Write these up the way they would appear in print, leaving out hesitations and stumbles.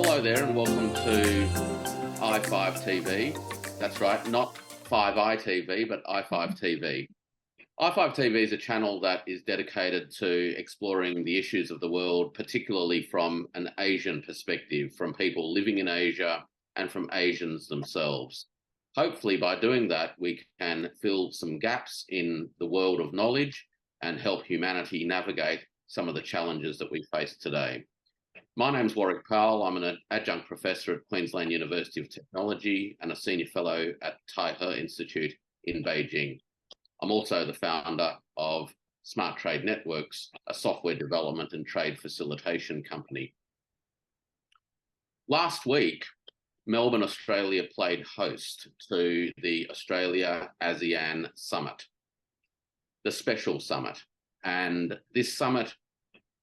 Hello there and welcome to i5 TV. That's right, not 5i TV, but i5 TV. i5 TV is a channel that is dedicated to exploring the issues of the world, particularly from an Asian perspective, from people living in Asia and from Asians themselves. Hopefully by doing that, we can fill some gaps in the world of knowledge and help humanity navigate some of the challenges that we face today. My name's Warwick Powell. I'm an adjunct professor at Queensland University of Technology and a senior fellow at PIIRM Institute in Beijing. I'm also the founder of Smart Trade Networks, a software development and trade facilitation company. Last week, Melbourne, Australia played host to the Australia ASEAN Summit, the Special Summit. And this summit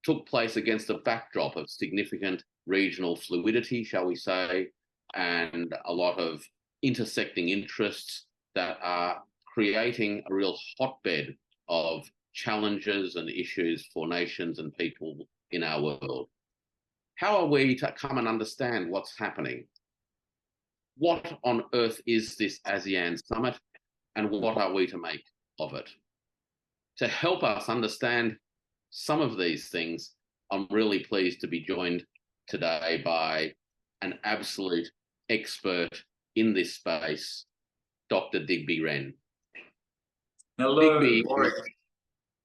took place against a backdrop of significant regional fluidity, shall we say, and a lot of intersecting interests that are creating a real hotbed of challenges and issues for nations and people in our world. How are we to come and understand what's happening? What on earth is this ASEAN Summit, and what are we to make of it? To help us understand some of these things, I'm really pleased to be joined today by an absolute expert in this space, Dr. Digby Wren. Hello, Digby, Warwick.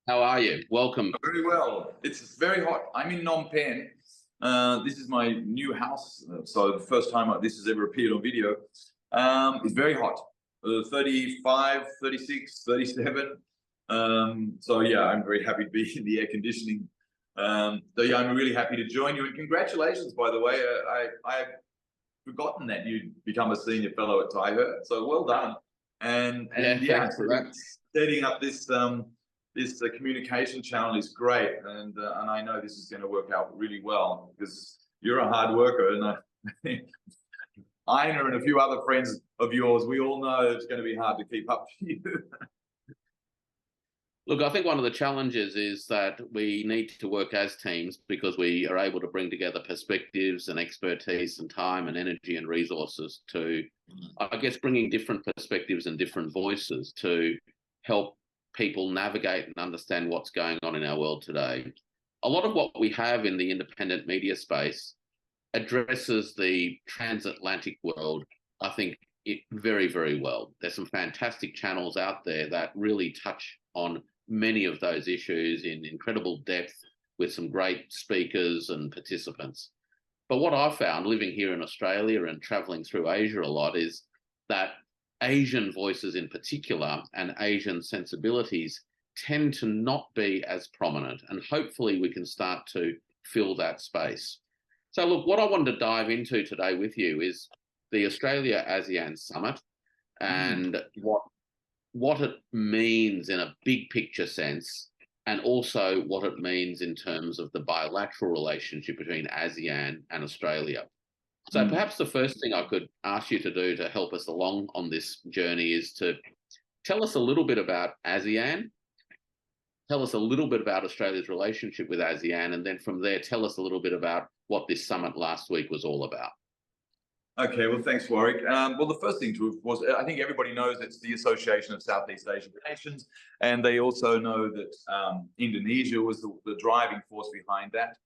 how are you? Welcome. Very well. It's very hot. I'm in Phnom Penh. This is my new house, so the first time this has ever appeared on video. It's very hot, 35, 36, 37. So yeah, I'm very happy to be in the air conditioning. So yeah, I'm really happy to join you, and congratulations, by the way. I've forgotten that you'd become a senior fellow at PIIRM, so well done. And yeah, setting up this this communication channel is great, and I know this is going to work out really well because you're a hard worker, and Ina and a few other friends of yours, we all know it's going to be hard to keep up to you. Look, I think one of the challenges is that we need to work as teams because we are able to bring together perspectives and expertise and time and energy and resources to, I guess, bringing different perspectives and different voices to help people navigate and understand what's going on in our world today. A lot of what we have in the independent media space addresses the transatlantic world, I think, very, very well. There's some fantastic channels out there that really touch on many of those issues in incredible depth with some great speakers and participants. But what I've found living here in Australia and traveling through Asia a lot is that Asian voices in particular and Asian sensibilities tend to not be as prominent, and hopefully we can start to fill that space. So look, what I wanted to dive into today with you is the Australia ASEAN Summit and what it means in a big picture sense, and also what it means in terms of the bilateral relationship between ASEAN and Australia. So perhaps the first thing I could ask you to do to help us along on this journey is to tell us a little bit about ASEAN, tell us a little bit about Australia's relationship with ASEAN, and then from there, tell us a little bit about what this summit last week was all about. Okay, well, thanks, Warwick. Well, the first thing was, I think everybody knows it's the Association of Southeast Asian Nations, and they also know that Indonesia was the driving force behind that.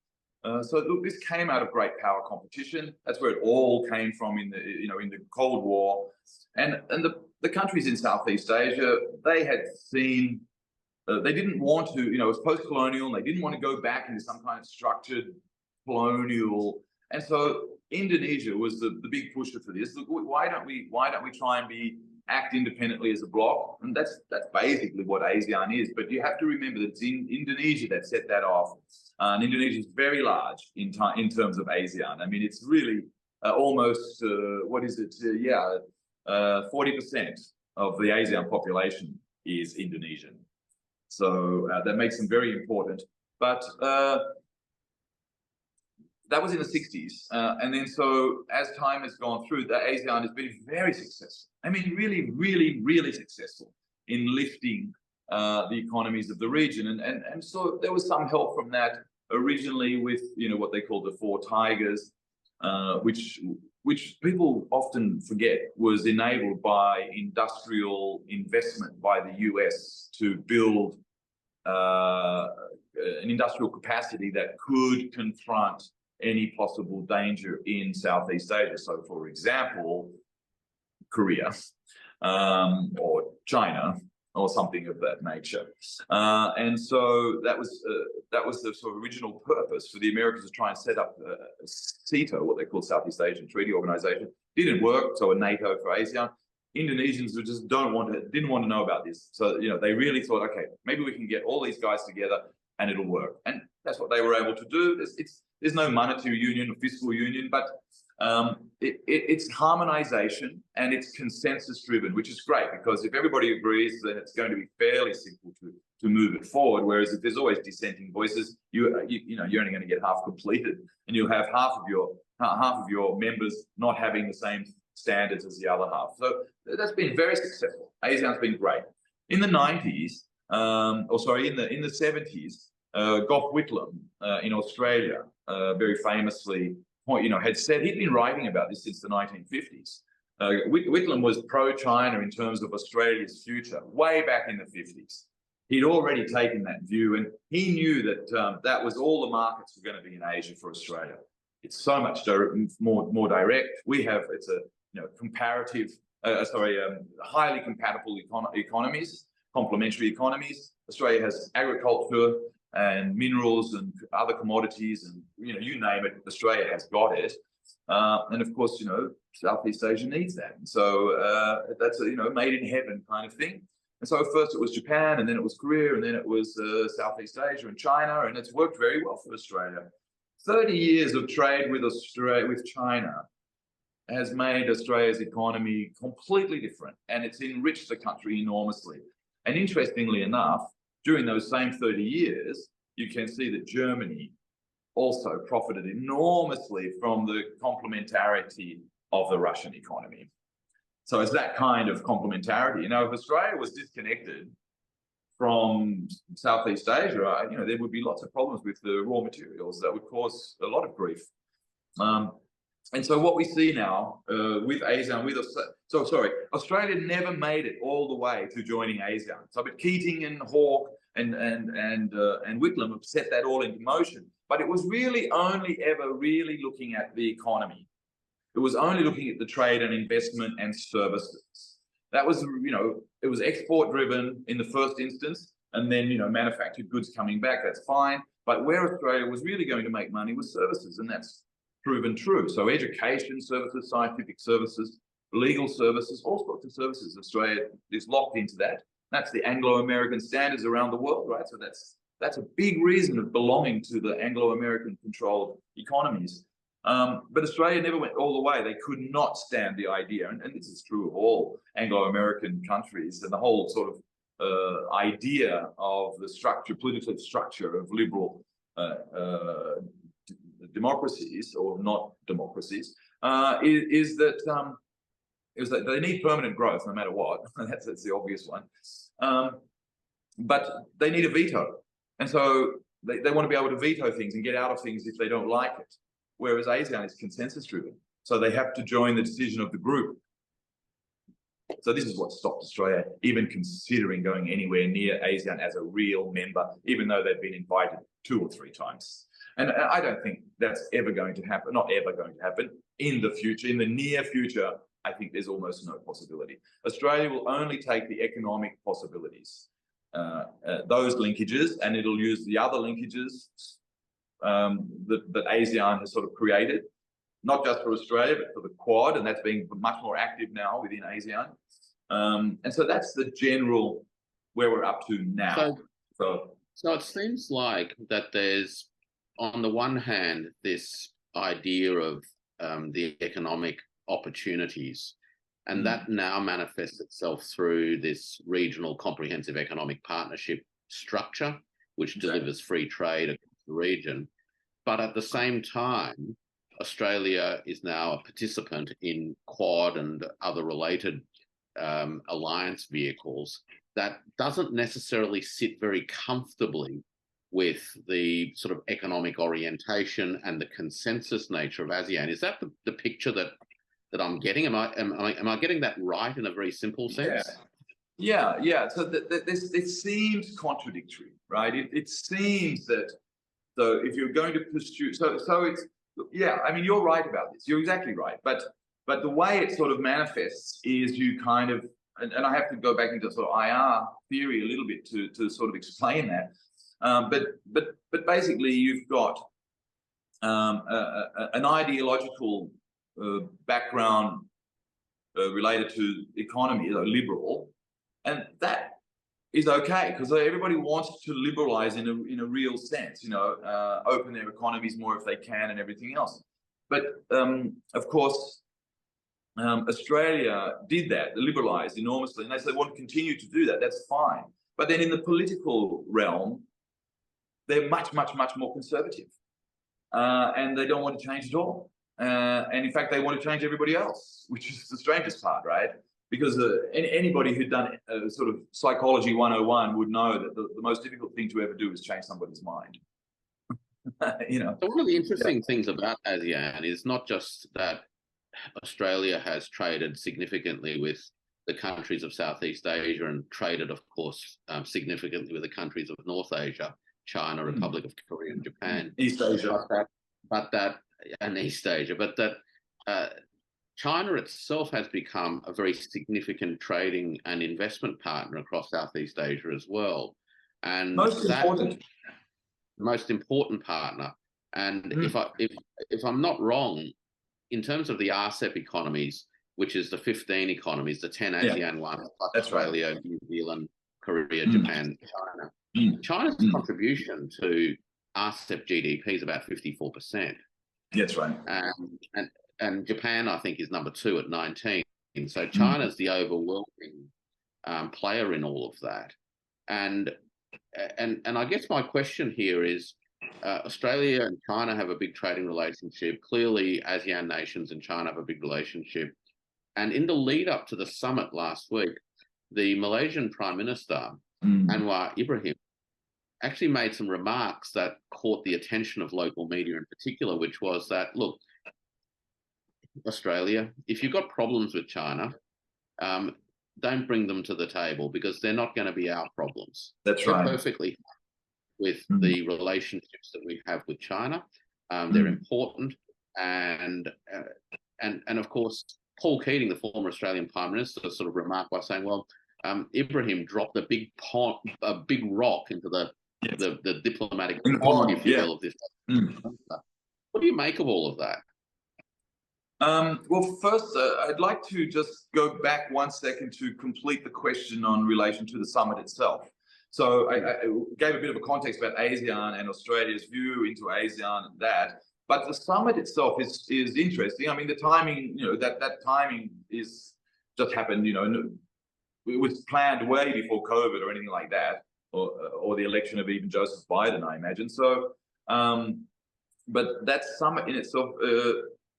So look, this came out of great power competition. That's where it all came from in the in the Cold War, and the countries in Southeast Asia, they had seen they didn't want to, it was post-colonial, and they didn't want to go back into some kind of structured colonial. And so Indonesia was the big pusher for this. Look, why don't we try and act independently as a bloc? And that's basically what ASEAN is. But you have to remember that it's in Indonesia that set that off. And Indonesia is very large in terms of ASEAN. I mean, it's really almost 40% of the ASEAN population is Indonesian. So that makes them very important. But that was in the 60s. And then so as time has gone through, the ASEAN has been very successful. I mean, really, really, really successful in lifting the economies of the region. And so there was some help from that originally with, what they called the Four Tigers. which people often forget was enabled by industrial investment by the US to build an industrial capacity that could confront any possible danger in Southeast Asia. So, for example, Korea or China or something of that nature. And so that was the sort of original purpose for the Americans to try and set up CETA, what they call Southeast Asian Treaty Organization. Didn't work, so a NATO for ASEAN. Indonesians who just didn't want to know about this. So, you know, they really thought, okay, maybe we can get all these guys together and it'll work. And that's what they were able to do. There's no monetary union or fiscal union, but it's harmonization and it's consensus driven, which is great, because if everybody agrees, then it's going to be fairly simple to move it forward. Whereas if there's always dissenting voices, you're only going to get half completed, and you'll have half of your members not having the same standards as the other half. So that's been very successful. ASEAN's been great. In the 90s, in the 70s, Gough Whitlam in Australia, very famously, had said, he'd been writing about this since the 1950s. Whitlam was pro-China in terms of Australia's future, way back in the 50s. He'd already taken that view, and he knew that that was all the markets were going to be in Asia for Australia. It's so much more direct. It's a highly compatible economies, complementary economies. Australia has agriculture and minerals and other commodities, and you name it, Australia has got it. And of course, Southeast Asia needs that. And so that's a made in heaven kind of thing. And so first it was Japan, and then it was Korea, and then it was Southeast Asia and China, and it's worked very well for Australia. 30 years of trade with China has made Australia's economy completely different, and it's enriched the country enormously. And interestingly enough, during those same 30 years, you can see that Germany also profited enormously from the complementarity of the Russian economy. So it's that kind of complementarity. If Australia was disconnected from Southeast Asia, there would be lots of problems with the raw materials that would cause a lot of grief. And so what we see now with ASEAN, Australia never made it all the way to joining ASEAN. So, but Keating and Hawke and Whitlam have set that all into motion. But it was really only ever really looking at the economy. It was only looking at the trade and investment and services. That was, it was export driven in the first instance, and then, manufactured goods coming back, that's fine. But where Australia was really going to make money was services, and that's proven true. So education services, scientific services, legal services, all sorts of services. Australia is locked into that. That's the Anglo-American standards around the world, right? So that's a big reason of belonging to the Anglo-American controlled economies. But Australia never went all the way. They could not stand the idea, and this is true of all Anglo-American countries, and the whole sort of idea of the political structure of liberal democracies, or not democracies, is that they need permanent growth no matter what. that's the obvious one. But they need a veto, and so they want to be able to veto things and get out of things if they don't like it. Whereas ASEAN is consensus driven, so they have to join the decision of the group. So this is what stopped Australia even considering going anywhere near ASEAN as a real member, even though they've been invited 2 or 3 times. And I don't think that's ever going to happen, not ever going to happen in the future. In the near future, I think there's almost no possibility. Australia will only take the economic possibilities, those linkages, and it'll use the other linkages that ASEAN has sort of created, not just for Australia, but for the Quad, and that's being much more active now within ASEAN. And so that's the general where we're up to now. So it seems like that there's, on the one hand, this idea of the economic opportunities, and that now manifests itself through this regional comprehensive economic partnership structure, which delivers free trade across the region. But at the same time, Australia is now a participant in Quad and other related alliance vehicles that doesn't necessarily sit very comfortably with the sort of economic orientation and the consensus nature of ASEAN. Is that the picture that I'm getting? Am I getting that right in a very simple sense? Yeah. So it seems contradictory, right? It seems that, so if you're going to pursue, so it's, yeah, I mean, you're right about this. You're exactly right. But the way it sort of manifests is you kind of, and I have to go back into sort of IR theory a little bit to sort of explain that. But basically, you've got an ideological background related to economy, liberal, and that is okay because everybody wants to liberalize in a real sense, open their economies more if they can and everything else. But of course, Australia did that, liberalized enormously, and they said, want to continue to do that, that's fine. But then in the political realm, they're much more conservative. And they don't want to change at all. And in fact, they want to change everybody else, which is the strangest part, right? Because anybody who'd done sort of psychology 101 would know that the most difficult thing to ever do is change somebody's mind. So one of the interesting things about ASEAN is not just that Australia has traded significantly with the countries of Southeast Asia and traded, of course, significantly with the countries of North Asia, China, Republic of Korea, and Japan. East Asia. And East Asia. But that China itself has become a very significant trading and investment partner across Southeast Asia as well. And most important partner. And if I'm not wrong, in terms of the RCEP economies, which is the 15 economies, the 10 ASEAN ones, plus Australia, New Zealand, Korea, Japan, China. China's contribution to RCEP GDP is about 54%. That's right. And Japan, I think, is number 2 at 19. So China's the overwhelming player in all of that. And I guess my question here is, Australia and China have a big trading relationship. Clearly, ASEAN nations and China have a big relationship. And in the lead up to the summit last week, the Malaysian Prime Minister, Anwar Ibrahim, actually made some remarks that caught the attention of local media in particular, which was that, look, Australia, if you've got problems with China, don't bring them to the table because they're not going to be our problems. That's right. They're perfectly with the relationships that we have with China. They're important. And of course, Paul Keating, the former Australian Prime Minister, sort of remarked by saying, well, Ibrahim dropped a big rock into the diplomatic pond, if you will, of this. What do you make of all of that? Well, first, I'd like to just go back 1 second to complete the question on relation to the summit itself. So I gave a bit of a context about ASEAN and Australia's view into ASEAN and that, but the summit itself is interesting. I mean, the timing, that timing is just happened, it was planned way before COVID or anything like that, or the election of even Joseph Biden, I imagine. So, but that summit in itself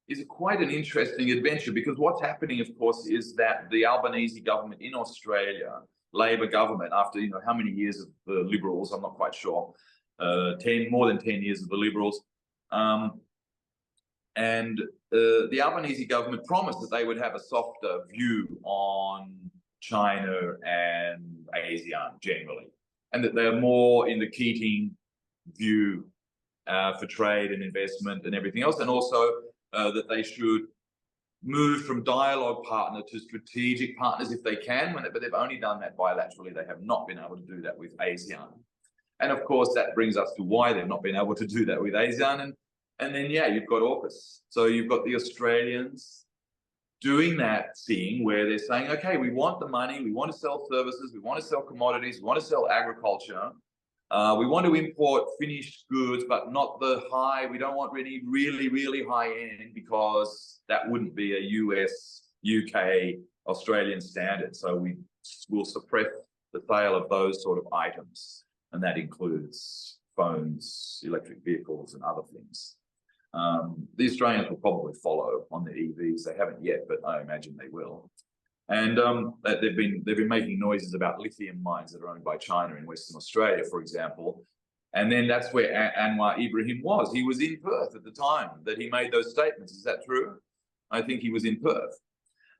is quite an interesting adventure because what's happening, of course, is that the Albanese government in Australia, Labor government, after how many years of the Liberals, I'm not quite sure, more than 10 years of the Liberals, and the Albanese government promised that they would have a softer view on China and ASEAN generally, and that they're more in the Keating view for trade and investment and everything else, and also that they should move from dialogue partner to strategic partners if they can, but they've only done that bilaterally. They have not been able to do that with ASEAN. And of course, that brings us to why they've not been able to do that with ASEAN. And then, yeah, you've got AUKUS. So you've got the Australians doing that thing where they're saying, okay, we want the money, we want to sell services, we want to sell commodities, we want to sell agriculture. We want to import finished goods, but not the high. We don't want really high end because that wouldn't be a US, UK, Australian standard. So we will suppress the sale of those sort of items. And that includes phones, electric vehicles, and other things. The Australians will probably follow on the EVs. They haven't yet, but I imagine they will. And they've been making noises about lithium mines that are owned by China in Western Australia, for example. And then that's where Anwar Ibrahim was. He was in Perth at the time that he made those statements. Is that true? I think he was in Perth.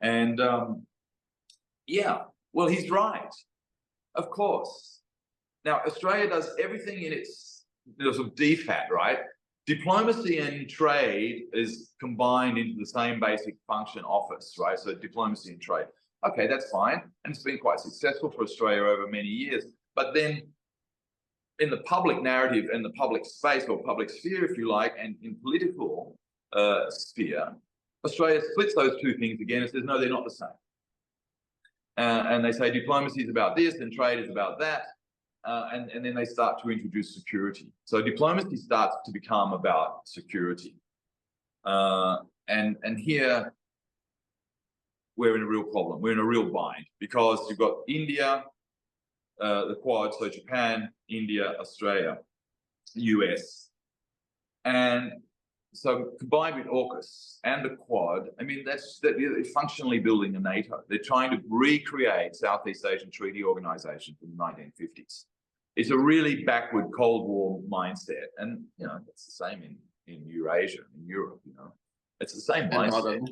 And yeah, well, he's right, of course. Now, Australia does everything in its sort of DFAT, right? Diplomacy and trade is combined into the same basic function office, right? So diplomacy and trade. Okay, that's fine. And it's been quite successful for Australia over many years. But then in the public narrative and the public space or public sphere, if you like, and in political sphere, Australia splits those two things again and says, no, they're not the same. And they say diplomacy is about this and trade is about that. And then they start to introduce security. So diplomacy starts to become about security. And here we're in a real problem. We're in a real bind because you've got India, the Quad, so Japan, India, Australia, US. And so combined with AUKUS and the Quad, I mean, they're functionally building a NATO. They're trying to recreate Southeast Asian Treaty Organization from the 1950s. It's a really backward Cold War mindset. And, you know, it's the same in Eurasia, in Europe, you know. It's the same mindset.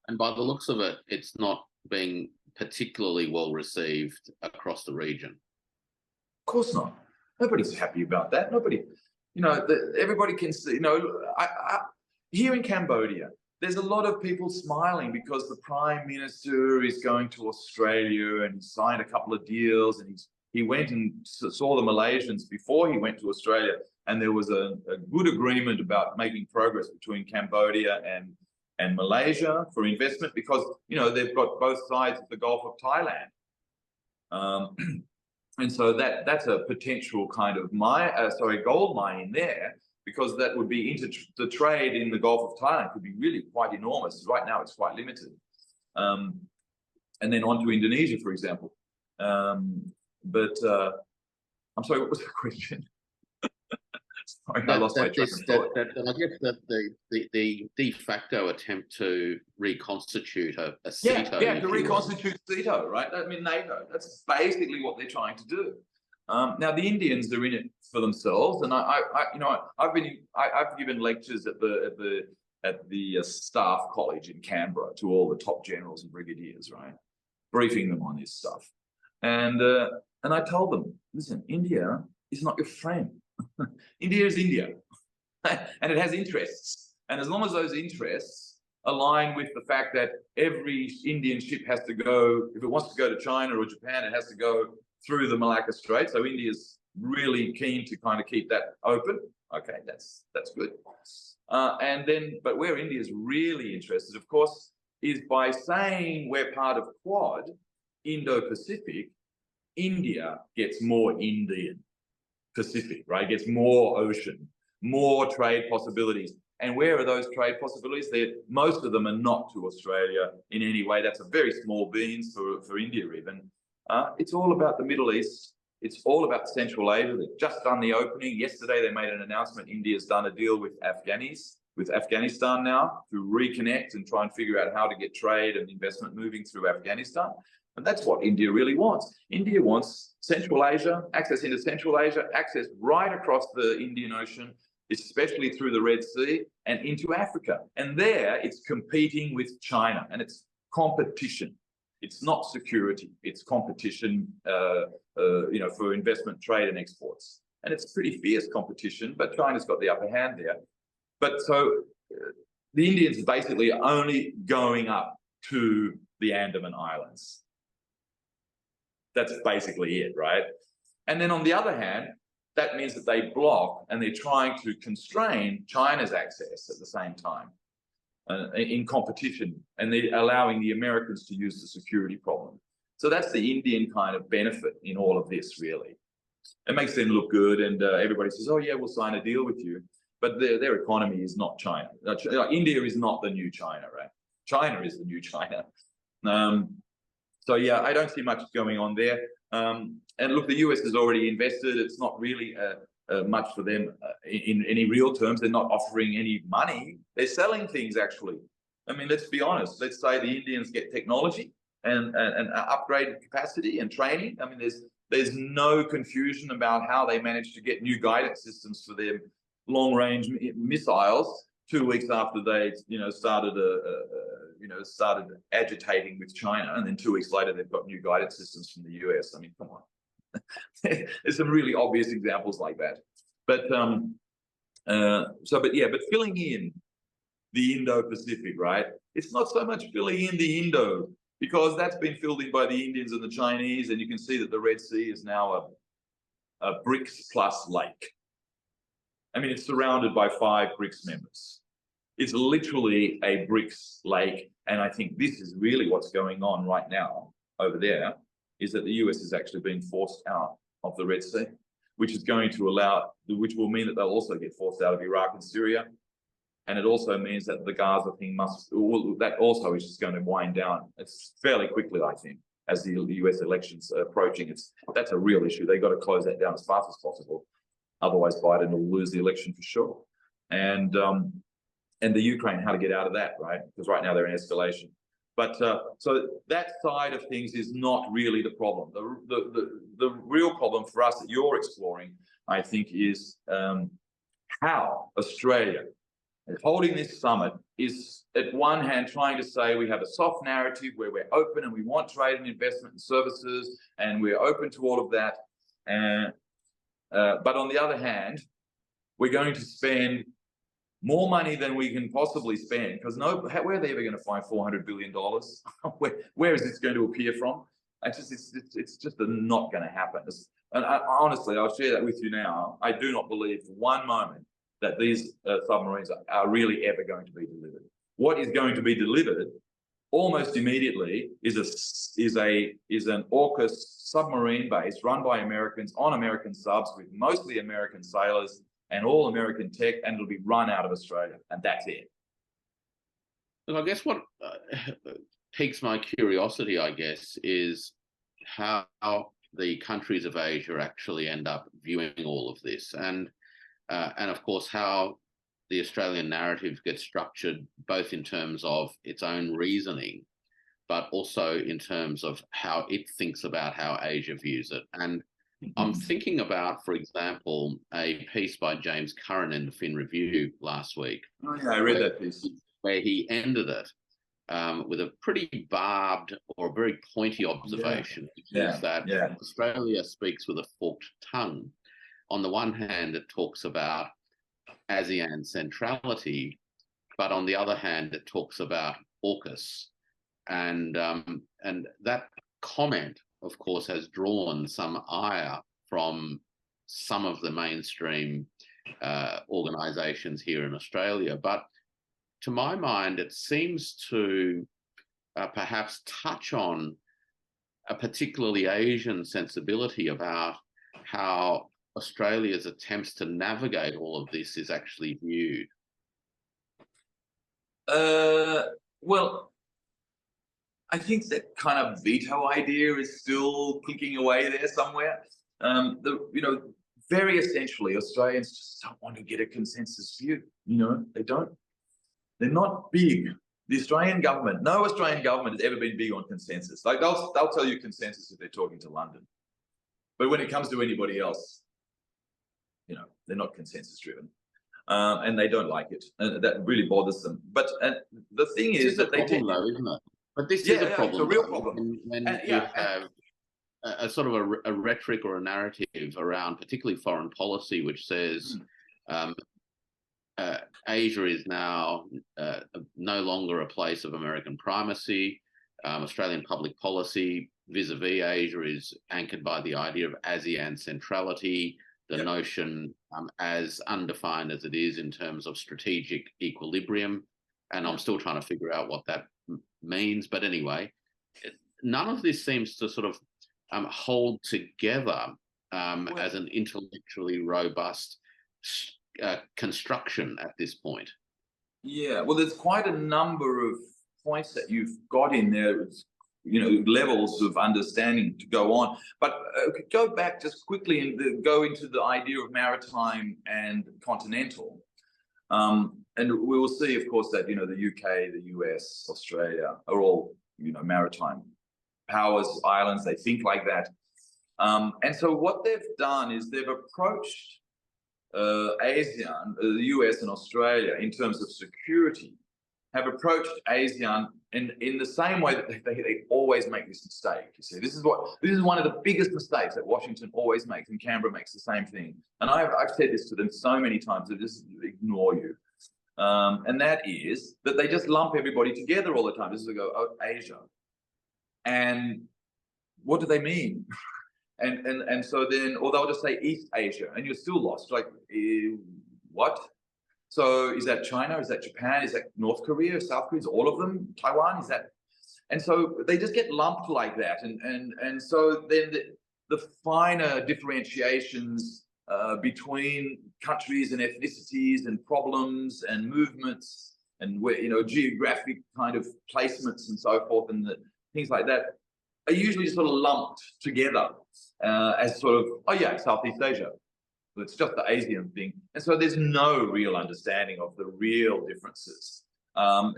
And by the looks of it, it's not being particularly well received across the region. Of course not. Nobody's happy about that. Nobody, you know, everybody can see, you know, here in Cambodia, there's a lot of people smiling because the Prime Minister is going to Australia and he signed a couple of deals and he went and saw the Malaysians before he went to Australia, and there was a good agreement about making progress between Cambodia and Malaysia for investment because, you know, they've got both sides of the Gulf of Thailand. And so that's a potential kind of gold mine in there, because that would be into the trade in the Gulf of Thailand could be really quite enormous. Right now it's quite limited. And then on to Indonesia, for example. But I'm sorry, what was the question? Sorry, I lost my track of thought. I guess that the de facto attempt to reconstitute a CETO. Yeah, to reconstitute CETO, right? I mean, NATO. That's basically what they're trying to do. Now the Indians are in it for themselves, and I've given lectures at the staff college in Canberra to all the top generals and brigadiers, right, briefing them on this stuff, and I told them, listen, India is not your friend. India is India, and it has interests, and as long as those interests align with the fact that every Indian ship has to go, if it wants to go to China or Japan, it has to go through the Malacca Strait. So India's really keen to kind of keep that open. Okay, that's good. But where India's really interested, of course, is by saying we're part of Quad, Indo-Pacific, India gets more Indian Pacific, right? Gets more ocean, more trade possibilities. And where are those trade possibilities? Most of them are not to Australia in any way. That's a very small beans for India even. It's all about the Middle East. It's all about Central Asia. They've just done the opening. Yesterday, they made an announcement. India's done a deal with Afghanistan now to reconnect and try and figure out how to get trade and investment moving through Afghanistan. And that's what India really wants. India wants Central Asia, access into Central Asia, access right across the Indian Ocean, especially through the Red Sea and into Africa. And there it's competing with China, and it's competition. It's not security, it's competition, you know, for investment, trade and exports. And it's pretty fierce competition, but China's got the upper hand there. But so the Indians are basically only going up to the Andaman Islands. That's basically it, right? And then on the other hand, that means that they block and they're trying to constrain China's access at the same time in competition, and they're allowing the Americans to use the security problem. So that's the Indian kind of benefit in all of this, really. It makes them look good, and everybody says, oh yeah, we'll sign a deal with you. But their economy is not China. India is not the new China, right? China is the new China. So yeah, I don't see much going on there. And look, the US has already invested. It's not really much for them in any real terms. They're not offering any money. They're selling things, actually. I mean, let's be honest. Let's say the Indians get technology and upgraded capacity and training. I mean, There's no confusion about how they managed to get new guidance systems for their long-range missiles 2 weeks after they, started agitating with China, and then 2 weeks later they've got new guidance systems from the US. I mean, come on. There's some really obvious examples like that. But but filling in the Indo-Pacific, right? It's not so much filling in the Indo, because that's been filled in by the Indians and the Chinese, and you can see that the Red Sea is now a BRICS plus lake. I mean, it's surrounded by 5 BRICS members. It's literally a BRICS lake, and I think this is really what's going on right now over there, is that the US is actually being forced out of the Red Sea, which is going to which will mean that they'll also get forced out of Iraq and Syria. And it also means that the Gaza thing that also is just going to wind down. It's fairly quickly, I think, as the US elections are approaching. That's a real issue. They've got to close that down as fast as possible. Otherwise, Biden will lose the election for sure. And the Ukraine, how to get out of that, right? Because right now they're in escalation. But so that side of things is not really the problem. The real problem for us that you're exploring, I think, is how Australia, holding this summit, is at one hand trying to say we have a soft narrative where we're open and we want trade and investment and services and we're open to all of that. But on the other hand, we're going to spend more money than we can possibly spend, because where are they ever going to find $400 billion? where is this going to appear from? It's just not going to happen. And honestly, I'll share that with you now. I do not believe for one moment that these submarines are really ever going to be delivered. What is going to be delivered almost immediately is an AUKUS submarine base run by Americans on American subs with mostly American sailors and all American tech, and it'll be run out of Australia, and that's it. Look, I guess what piques my curiosity, I guess, is how the countries of Asia actually end up viewing all of this, and of course how the Australian narrative gets structured, both in terms of its own reasoning, but also in terms of how it thinks about how Asia views it. And I'm thinking about, for example, a piece by James Curran in the Fin Review last week. Oh yeah, I read that piece. Where he ended it with a pretty barbed or very pointy observation, which is that Australia speaks with a forked tongue. On the one hand, it talks about ASEAN centrality, but on the other hand, it talks about AUKUS. And that comment, of course, has drawn some ire from some of the mainstream organisations here in Australia. But to my mind, it seems to perhaps touch on a particularly Asian sensibility about how Australia's attempts to navigate all of this is actually viewed. Well, I think that kind of veto idea is still clicking away there somewhere. Very essentially, Australians just don't want to get a consensus view. They don't. They're not big. The Australian government, no Australian government has ever been big on consensus. Like they'll tell you consensus if they're talking to London, but when it comes to anybody else, they're not consensus driven. And they don't like it, and that really bothers them. But the thing is that they tend, though, isn't it? But this is a problem. It's a real problem. When you have a sort of a rhetoric or a narrative around, particularly foreign policy, which says Asia is now no longer a place of American primacy. Australian public policy vis-a-vis Asia is anchored by the idea of ASEAN centrality, the notion as undefined as it is in terms of strategic equilibrium. And I'm still trying to figure out what that means. But anyway, none of this seems to sort of hold together as an intellectually robust construction at this point. Yeah, well, there's quite a number of points that you've got in there, levels of understanding to go on. But go back just quickly and go into the idea of maritime and continental. And we will see, of course, that, the UK, the US, Australia are all, maritime powers, islands. They think like that. And so what they've done is they've approached ASEAN, the US and Australia, in terms of security, have approached ASEAN in the same way that they always make this mistake. You see, this is one of the biggest mistakes that Washington always makes, and Canberra makes the same thing. And I've said this to them so many times, they just ignore you. And that is that they just lump everybody together all the time. This is, they go, oh, Asia. And what do they mean? And so then, or they'll just say East Asia, and you're still lost. Like, what? So is that China? Is that Japan? Is that North Korea? South Korea? Is all of them? Taiwan? Is that? And so they just get lumped like that. And so then the finer differentiations between countries and ethnicities and problems and movements and where, you know, geographic kind of placements and so forth and the things like that are usually just sort of lumped together as sort of, oh yeah, Southeast Asia. It's just the ASEAN thing. And so there's no real understanding of the real differences.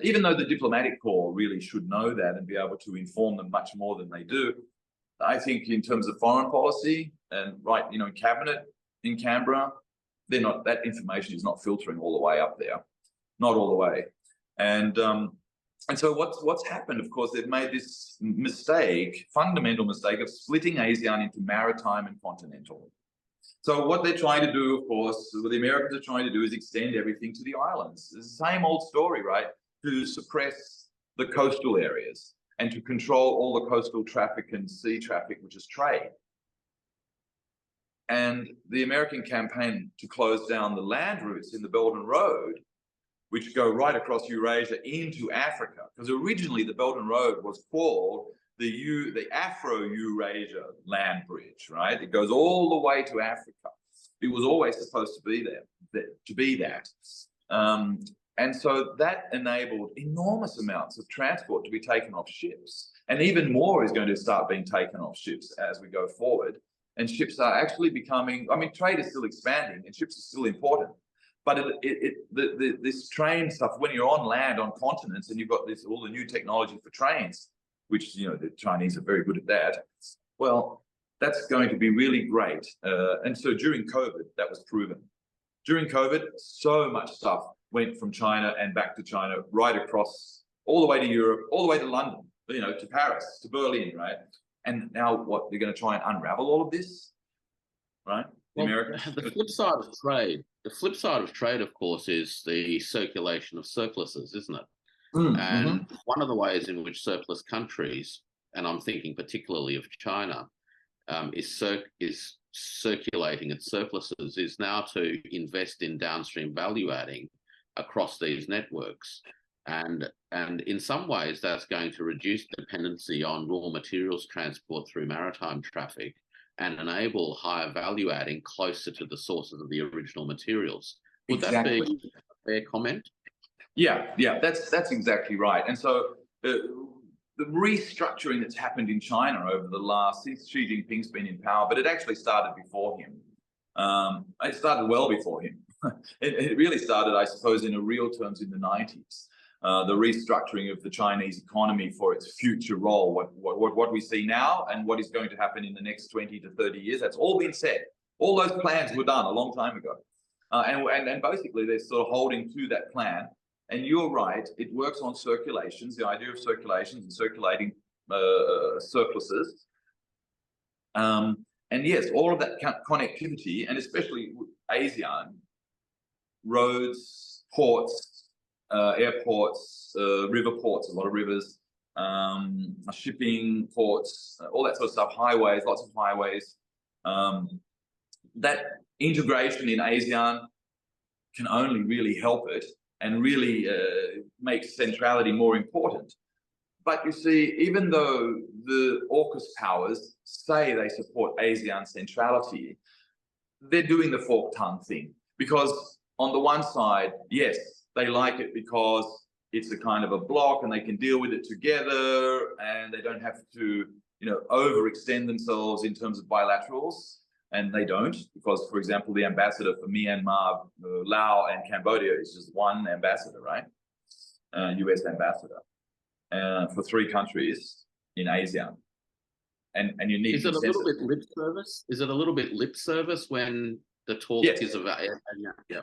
Even though the diplomatic corps really should know that and be able to inform them much more than they do. I think in terms of foreign policy and you know, in cabinet in Canberra, they're not, that information is not filtering all the way up there, not all the way. And so what's happened, of course, they've made this mistake, fundamental mistake of splitting ASEAN into maritime and continental. So what they're trying to do, of course, what the Americans are trying to do is extend everything to the islands. It's the same old story, right? To suppress the coastal areas and to control all the coastal traffic and sea traffic, which is trade. And the American campaign to close down the land routes in the Belt and Road, which go right across Eurasia into Africa, because originally the Belt and Road was called the Afro-Eurasia land bridge, right? It goes all the way to Africa. It was always supposed to be that. And so that enabled enormous amounts of transport to be taken off ships. And even more is going to start being taken off ships as we go forward. And ships are actually becoming, I mean, trade is still expanding and ships are still important. But this train stuff, when you're on land, on continents, and you've got all the new technology for trains, which, you know, the Chinese are very good at that. Well, that's going to be really great. And so during COVID, that was proven. During COVID, so much stuff went from China and back to China, right across, all the way to Europe, all the way to London, you know, to Paris, to Berlin, right? And now what, they're going to try and unravel all of this, right? Well, the flip side of trade, of course, is the circulation of surpluses, isn't it? And one of the ways in which surplus countries, and I'm thinking particularly of China, is circulating its surpluses, is now to invest in downstream value adding across these networks. And in some ways, that's going to reduce dependency on raw materials transport through maritime traffic and enable higher value adding closer to the sources of the original materials. Would that be a fair comment? Yeah, that's exactly right. And so the restructuring that's happened in China over the last, since Xi Jinping's been in power, but it actually started before him. It started well before him. It really started, I suppose, in real terms in the 90s. The restructuring of the Chinese economy for its future role, what we see now and what is going to happen in the next 20 to 30 years, that's all been said. All those plans were done a long time ago. And basically they're sort of holding to that plan. And you're right, it works on circulations, the idea of circulations and circulating surpluses. And yes, all of that connectivity, and especially ASEAN, roads, ports, airports, river ports, a lot of rivers, shipping ports, all that sort of stuff, highways, lots of highways. That integration in ASEAN can only really help it and really make centrality more important. But you see, even though the AUKUS powers say they support ASEAN centrality, they're doing the forked tongue thing. Because on the one side, yes, they like it because it's a kind of a block and they can deal with it together and they don't have to, you know, overextend themselves in terms of bilaterals. And they don't, because, for example, the ambassador for Myanmar, Laos, and Cambodia is just one ambassador, right? US ambassador for 3 countries in ASEAN. and you need Is it a little consensus. bit lip service? Is it a little bit lip service when the talk Yes. is about?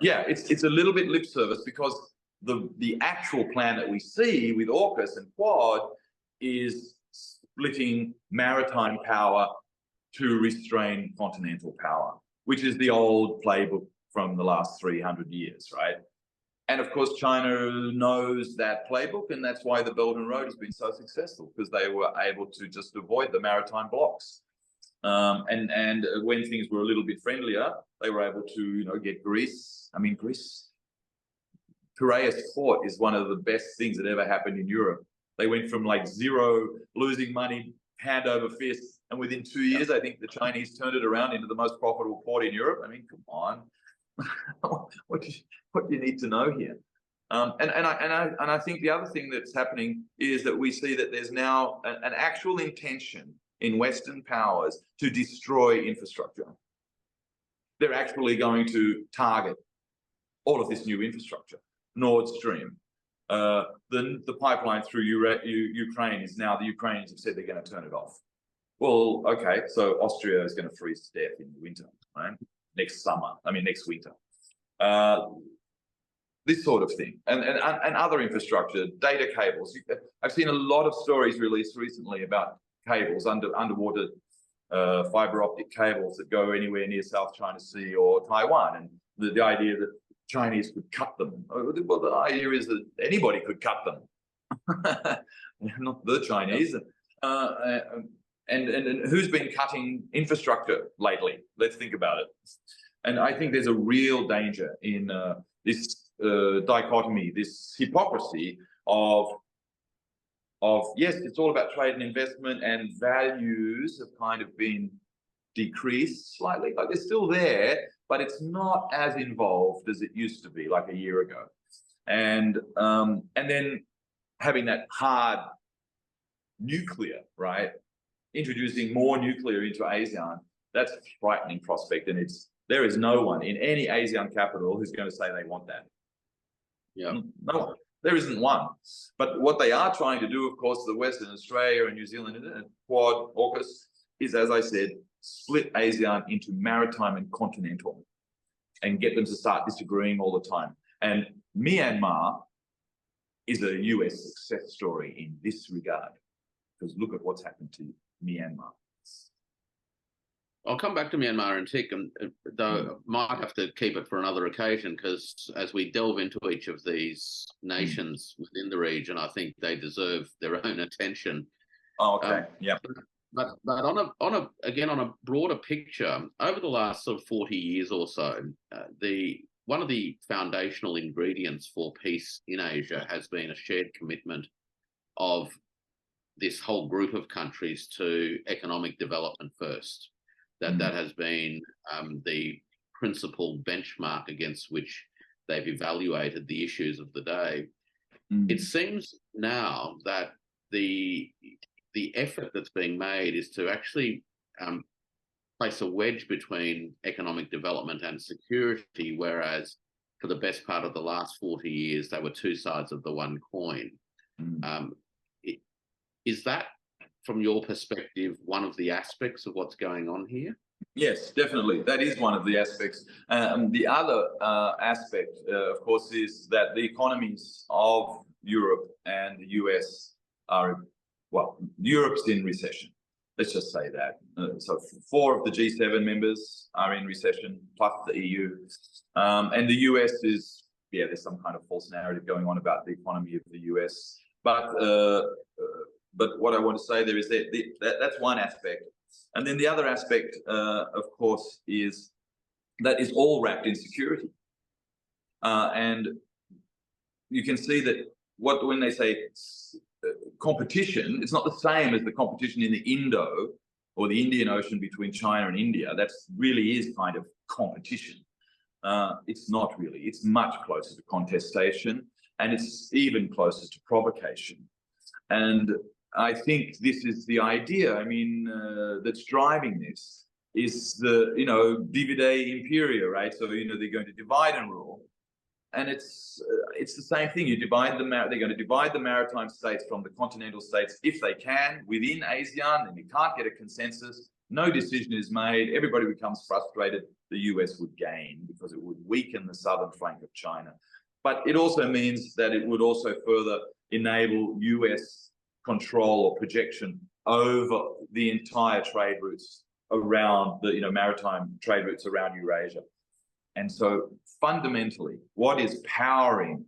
Yeah, it's a little bit lip service because the actual plan that we see with AUKUS and Quad is splitting maritime power to restrain continental power, which is the old playbook from the last 300 years, right? And of course, China knows that playbook, and that's why the Belt and Road has been so successful, because they were able to just avoid the maritime blocks. And when things were a little bit friendlier, they were able to, you know, get Greece. I mean, Greece, Piraeus port is one of the best things that ever happened in Europe. They went from like zero, losing money, hand over fist, and within 2 years, I think the Chinese turned it around into the most profitable port in Europe. I mean, come on. what do you need to know here? And I think the other thing that's happening is that we see that there's now an actual intention in Western powers to destroy infrastructure. They're actually going to target all of this new infrastructure. Nord Stream, the pipeline through Ukraine is now, the Ukrainians have said they're going to turn it off. Well, okay, so Austria is going to freeze to death in the winter, right? Next winter. This sort of thing, and other infrastructure, data cables. I've seen a lot of stories released recently about cables, underwater fiber optic cables that go anywhere near South China Sea or Taiwan, and the idea that Chinese could cut them. Well, the idea is that anybody could cut them, not the Chinese. And who's been cutting infrastructure lately? Let's think about it. And I think there's a real danger in this dichotomy, this hypocrisy of yes, it's all about trade and investment, and values have kind of been decreased slightly. Like they're still there, but it's not as involved as it used to be like a year ago. And then having that hard nuclear, right? Introducing more nuclear into ASEAN, that's a frightening prospect, and there is no one in any ASEAN capital who's going to say they want that. Yeah, no one. There isn't one. But what they are trying to do, of course, the Western Australia and New Zealand and Quad, AUKUS, is, as I said, split ASEAN into maritime and continental, and get them to start disagreeing all the time. And Myanmar is a US success story in this regard, because look at what's happened to Myanmar. I'll come back to Myanmar and take them, though might have to keep it for another occasion, because as we delve into each of these nations within the region, I think they deserve their own attention. Oh, okay. Yeah. But on a broader picture, over the last sort of 40 years or so, one of the foundational ingredients for peace in Asia has been a shared commitment of this whole group of countries to economic development first. That has been the principal benchmark against which they've evaluated the issues of the day. It seems now that the effort that's being made is to actually place a wedge between economic development and security, whereas for the best part of the last 40 years, they were two sides of the one coin. Is that, from your perspective, one of the aspects of what's going on here? Yes, definitely. That is one of the aspects. The other aspect, of course, is that the economies of Europe and the US are, well, Europe's in recession. Let's just say that. So 4 of the G7 members are in recession, plus the EU. And the US is, there's some kind of false narrative going on about the economy of the US. But what I want to say there is that's one aspect. And then the other aspect, of course, is that is all wrapped in security. And you can see that when they say competition, it's not the same as the competition in the Indo or the Indian Ocean between China and India. That really is kind of competition. It's not really. It's much closer to contestation, and it's even closer to provocation. And I think this is the idea, that's driving this, is the, divide imperia, right? So, they're going to divide and rule. it's the same thing. You divide they're going to divide the maritime states from the continental states if they can within ASEAN, and you can't get a consensus. No decision is made. Everybody becomes frustrated. The US would gain because it would weaken the southern flank of China. But it also means that it would also further enable US control or projection over the entire trade routes around the maritime trade routes around Eurasia. And so fundamentally, what is powering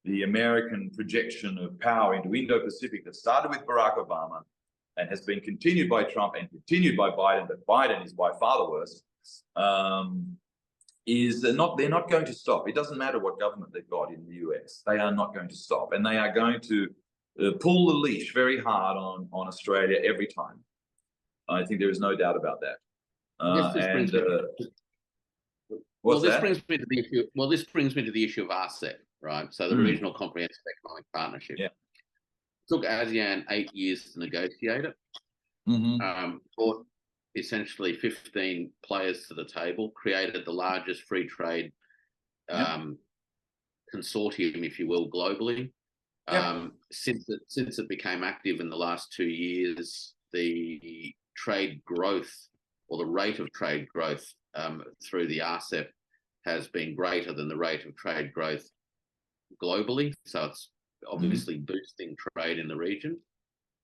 the American projection of power into Indo-Pacific that started with Barack Obama and has been continued by Trump and continued by Biden, but Biden is by far the worst, they're not going to stop. It doesn't matter what government they've got in the US. They are not going to stop. And they are going to pull the leash very hard on Australia every time. I think there is no doubt about that. This brings me to the issue. Well, this brings me to the issue of RCEP, right? So the Regional Comprehensive Economic Partnership. Yeah. It took ASEAN 8 years to negotiate it. Brought essentially 15 players to the table, created the largest free trade consortium, if you will, globally. Since it became active in the last 2 years, the trade growth or the rate of trade growth through the RCEP has been greater than the rate of trade growth globally. So it's obviously boosting trade in the region.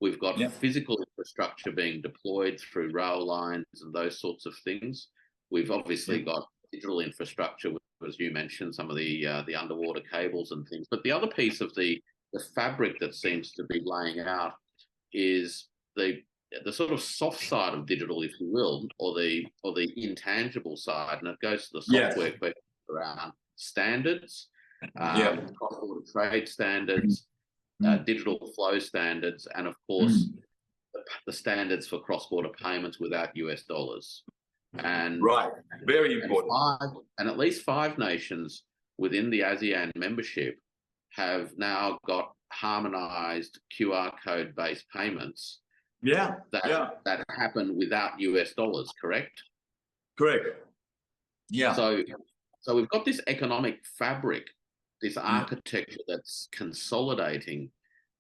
We've got physical infrastructure being deployed through rail lines and those sorts of things. We've obviously got digital infrastructure, as you mentioned, some of the underwater cables and things. But the other piece of the fabric that seems to be laying out is the sort of soft side of digital, if you will, or the intangible side, and it goes to the software question around standards, cross-border trade standards, digital flow standards, and of course the standards for cross-border payments without US dollars. And very important. And at least 5 nations within the ASEAN membership have now got harmonized QR code-based payments that happen without US dollars, correct? Correct. Yeah. So we've got this economic fabric, this architecture that's consolidating,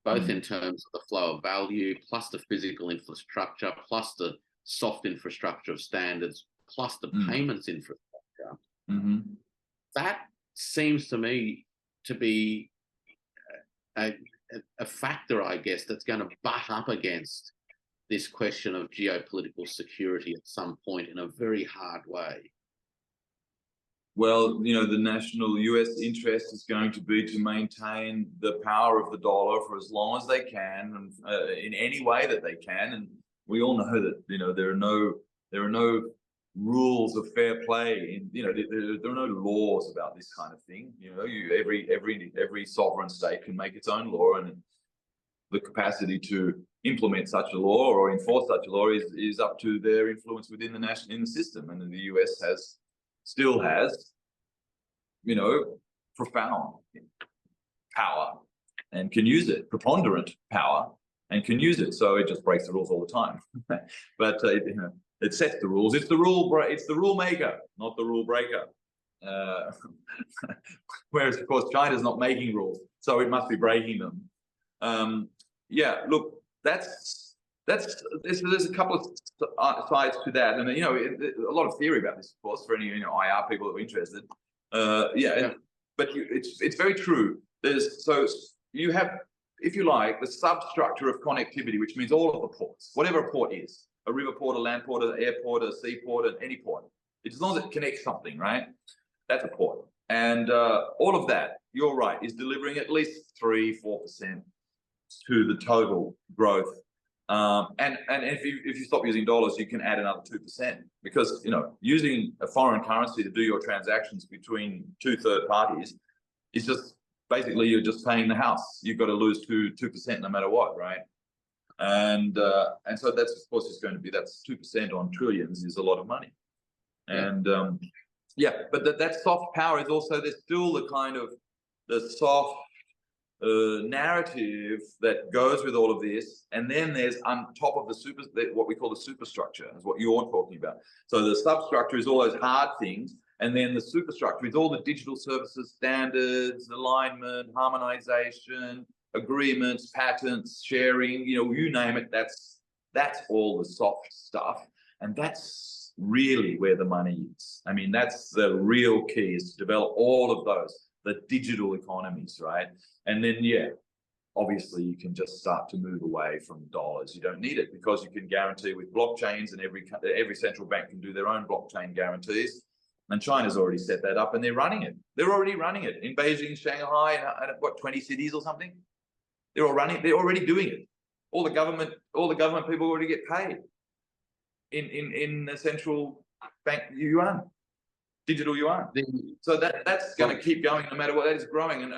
both in terms of the flow of value, plus the physical infrastructure, plus the soft infrastructure of standards, plus the payments infrastructure. That seems to me to be a factor, I guess, that's going to butt up against this question of geopolitical security at some point in a very hard way. Well, the national US interest is going to be to maintain the power of the dollar for as long as they can, and in any way that they can. And we all know that there are no rules of fair play. There are no laws about this kind of thing. Every sovereign state can make its own law, and the capacity to implement such a law or enforce such a law is up to their influence within the system. And the US still has, profound power and can use it, preponderant power, and can use it. So it just breaks the rules all the time. But it sets the rules. It's the rule maker, not the rule breaker. Whereas, of course, China's not making rules, so it must be breaking them. Look, there's a couple of sides to that, and a lot of theory about this, of course, for any IR people that are interested. But it's very true. You have, if you like, the substructure of connectivity, which means all of the ports, whatever a port is, a river port, a land port, an airport, a seaport, and any port. As long as it connects something, right? That's a port. And all of that, you're right, is delivering at least 3-4% to the total growth. And if you stop using dollars, you can add another 2%, because using a foreign currency to do your transactions between 2 third parties is just basically you're just paying the house. You've got to lose 2% no matter what, right? And so that's, of course, it's going to be, that's 2% on trillions is a lot of money. And but that soft power is also, there's still the kind of the soft narrative that goes with all of this, and then there's on top of what we call the superstructure, is what you're talking about. So the substructure is all those hard things, And then the superstructure is all the digital services, standards, alignment, harmonization, agreements, patents, sharing, you know, you name it, that's all the soft stuff. And that's really where the money is. I mean, that's the real key, is to develop all of those, the digital economies, right? And then, yeah, obviously you can just start to move away from dollars. You don't need it, because you can guarantee with blockchains, and every central bank can do their own blockchain guarantees. And China's already set that up, and they're running it. They're already running it in Beijing, Shanghai, and what, 20 cities or something? They're all running. They're already doing it. All the government people already get paid in the central bank yuan, digital yuan. So that's going to keep going no matter what. That is growing. And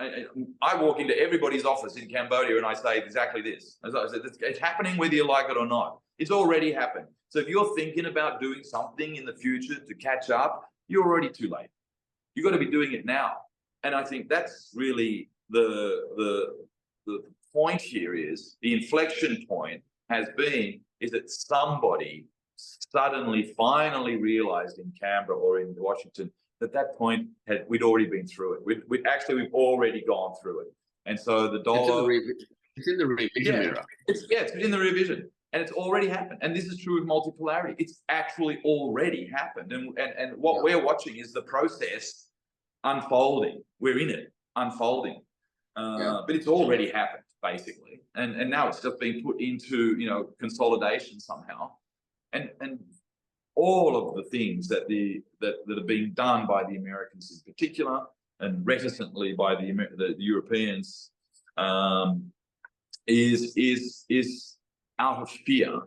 I walk into everybody's office in Cambodia and I say exactly this. As I said, it's happening whether you like it or not. It's already happened. So if you're thinking about doing something in the future to catch up, you're already too late. You've got to be doing it now. And I think that's really the point here, is the inflection point is that somebody suddenly finally realized in Canberra or in Washington that point we'd already been through it. We've already gone through it. And so the dollar, it's in the revision era. It's in the revision, and it's already happened. And this is true with multipolarity. It's actually already happened. And what we're watching is the process unfolding. We're in it unfolding. But it's already happened, basically. And now it's just being put into, you know, consolidation somehow. And all of the things that are being done by the Americans in particular, and reticently by the Europeans, is out of fear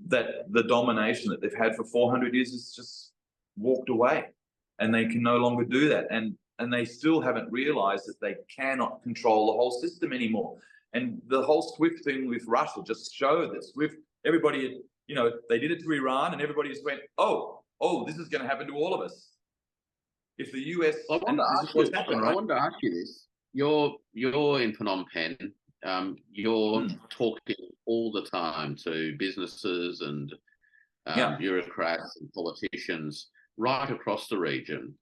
that the domination that they've had for 400 years has just walked away, and they can no longer do that. And they still haven't realized that they cannot control the whole system anymore. And the whole SWIFT thing with Russia just showed that SWIFT, everybody, you know, they did it to Iran, and everybody just went, oh, this is going to happen to all of us. If the US, I want to ask you this. You're in Phnom Penh. You're talking all the time to businesses and bureaucrats and politicians right across the region.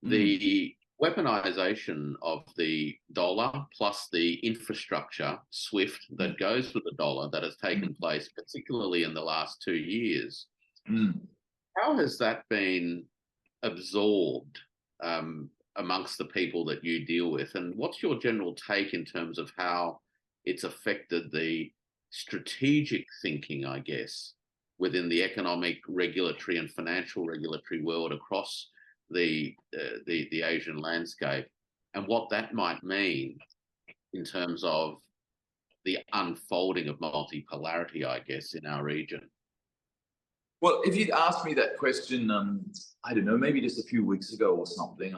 The weaponization of the dollar plus the infrastructure, SWIFT, that goes with the dollar that has taken place, particularly in the last 2 years. How has that been absorbed amongst the people that you deal with? And what's your general take in terms of how it's affected the strategic thinking, I guess, within the economic, regulatory and financial regulatory world across the Asian landscape, and what that might mean in terms of the unfolding of multipolarity, I guess, in our region? Well, if you'd asked me that question, I don't know, maybe just a few weeks ago or something,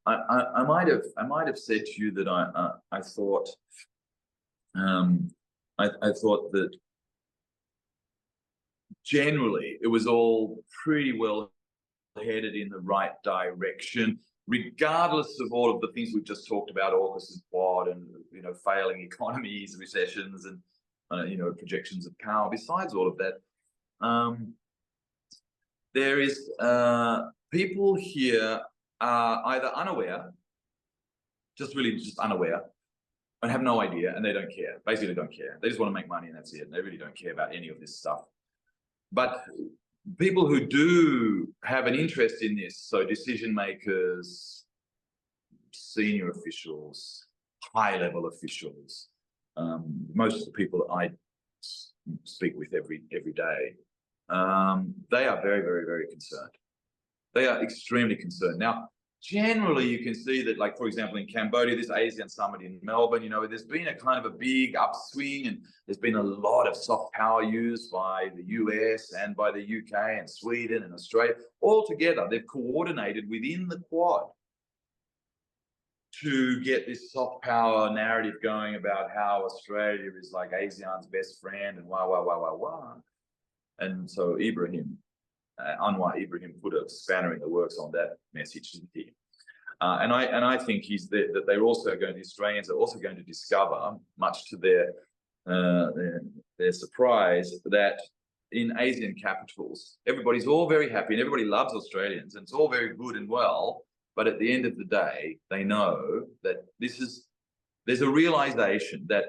I might have said to you that I thought that generally it was all pretty well headed in the right direction, regardless of all of the things we've just talked about, AUKUS and Quad, and, you know, failing economies, recessions, and you know, projections of power. Besides all of that, there is people here are either unaware, just unaware, and have no idea, and they don't care. Basically, they don't care. They just want to make money, and that's it. They really don't care about any of this stuff. But people who do have an interest in this, so decision makers, senior officials, high-level officials, most of the people that I speak with every day, they are very, very, very concerned. They are extremely concerned. Now, generally, you can see that, like, for example, in Cambodia, this ASEAN Summit in Melbourne, you know, there's been a kind of a big upswing, and there's been a lot of soft power used by the US and by the UK and Sweden and Australia. All together, they've coordinated within the Quad to get this soft power narrative going about how Australia is like ASEAN's best friend and wah. And so Anwar Ibrahim put a spanner in the works on that message, didn't he? And I think that they're also going. The Australians are also going to discover, much to their surprise, that in ASEAN capitals, everybody's all very happy and everybody loves Australians and it's all very good and well. But at the end of the day, they know that there's a realization that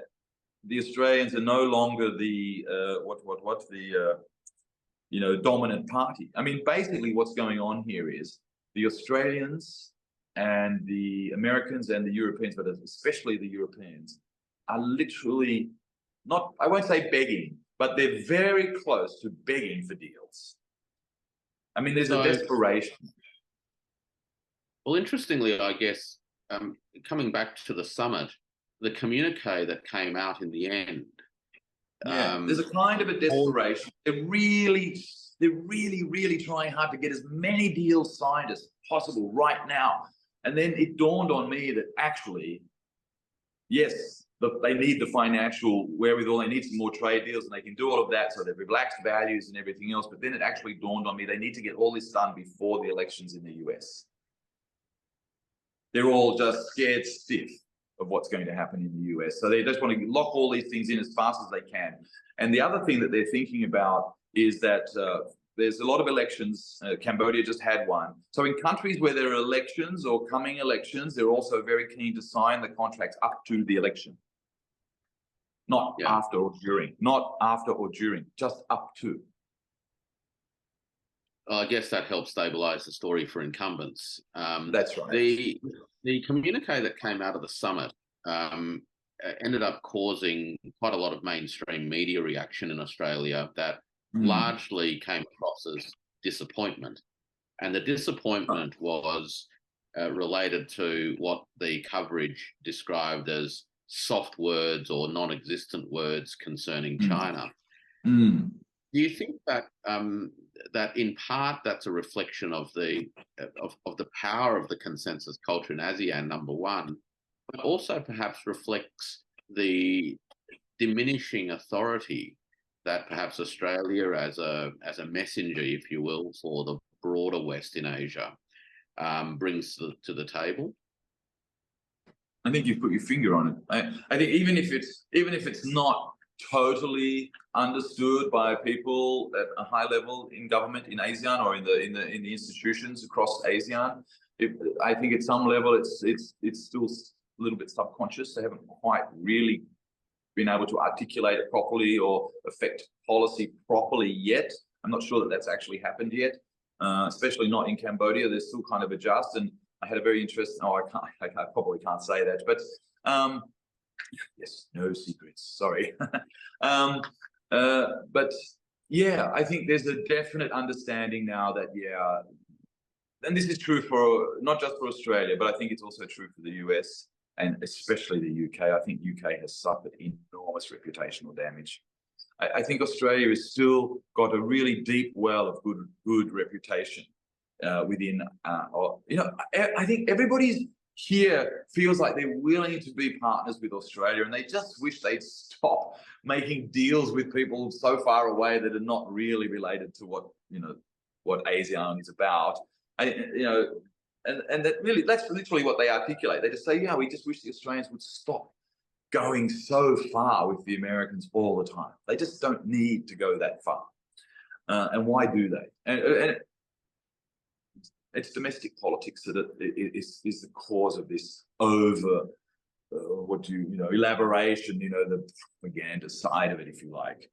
the Australians are no longer the dominant party. I mean, basically what's going on here is the Australians and the Americans and the Europeans, but especially the Europeans, are literally not, I won't say begging, but they're very close to begging for deals. I mean, there's a desperation. Well, interestingly, I guess, coming back to the summit, the communique that came out in the end. There's a kind of a desperation. They're really trying hard to get as many deals signed as possible right now. And then it dawned on me that actually, yes, they need the financial wherewithal, they need some more trade deals, and they can do all of that, so they've relaxed values and everything else. But then it actually dawned on me they need to get all this done before the elections in the US. They're all just scared stiff of what's going to happen in the US. So they just want to lock all these things in as fast as they can. And the other thing that they're thinking about is that there's a lot of elections. Cambodia just had one. So in countries where there are elections or coming elections, they're also very keen to sign the contracts up to the election. Not after or during, not after or during, just up to. I guess that helps stabilise the story for incumbents. That's right. The communique that came out of the summit ended up causing quite a lot of mainstream media reaction in Australia that largely came across as disappointment. And the disappointment was related to what the coverage described as soft words or non-existent words concerning China. Do you think that that in part that's a reflection of the power of the consensus culture in ASEAN, number one, but also perhaps reflects the diminishing authority that perhaps Australia as a messenger, if you will, for the broader West in Asia brings to the table? I think you've put your finger on it. I think even if it's not totally understood by people at a high level in government in ASEAN or in the institutions across ASEAN, I think at some level it's still a little bit subconscious. They haven't quite really been able to articulate it properly or affect policy properly yet. I'm not sure that that's actually happened yet, especially not in Cambodia. They're still kind of adjust. And I had a very interesting, I probably can't say that, but yes, no secrets, sorry. But yeah, I think there's a definite understanding now that, and this is true for not just for Australia, but I think it's also true for the US and especially the UK. I think UK has suffered enormous reputational damage. I think Australia has still got a really deep well of good reputation within, I think everybody's here feels like they're willing to be partners with Australia, and they just wish they'd stop making deals with people so far away that are not really related to what ASEAN is about. And that really, that's literally what they articulate. They just say, yeah, we just wish the Australians would stop going so far with the Americans all the time. They just don't need to go that far. And why do they? And it's domestic politics that is the cause of this elaboration, the propaganda side of it, if you like.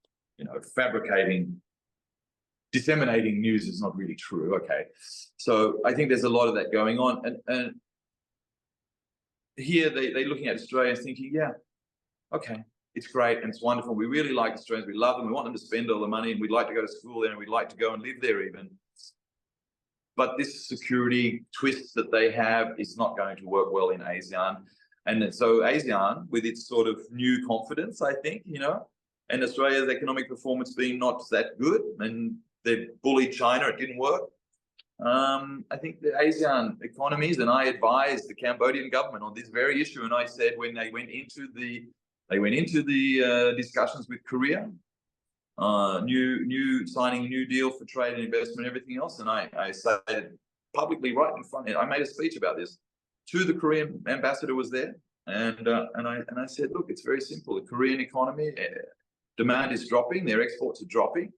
Disseminating news is not really true. Okay. So I think there's a lot of that going on. And here they're looking at Australians thinking, yeah, okay, it's great and it's wonderful. We really like Australians. We love them. We want them to spend all the money, and we'd like to go to school there, and we'd like to go and live there even. But this security twist that they have is not going to work well in ASEAN. And so ASEAN, with its sort of new confidence, I think, and Australia's economic performance being not that good, and they bullied China, it didn't work. I think the ASEAN economies, and I advised the Cambodian government on this very issue, and I said when they went into the discussions with Korea, signing a new deal for trade and investment, and everything else, and I said publicly right in front. I made a speech about this to the Korean ambassador was there, and I said, look, it's very simple. The Korean economy demand is dropping, their exports are dropping.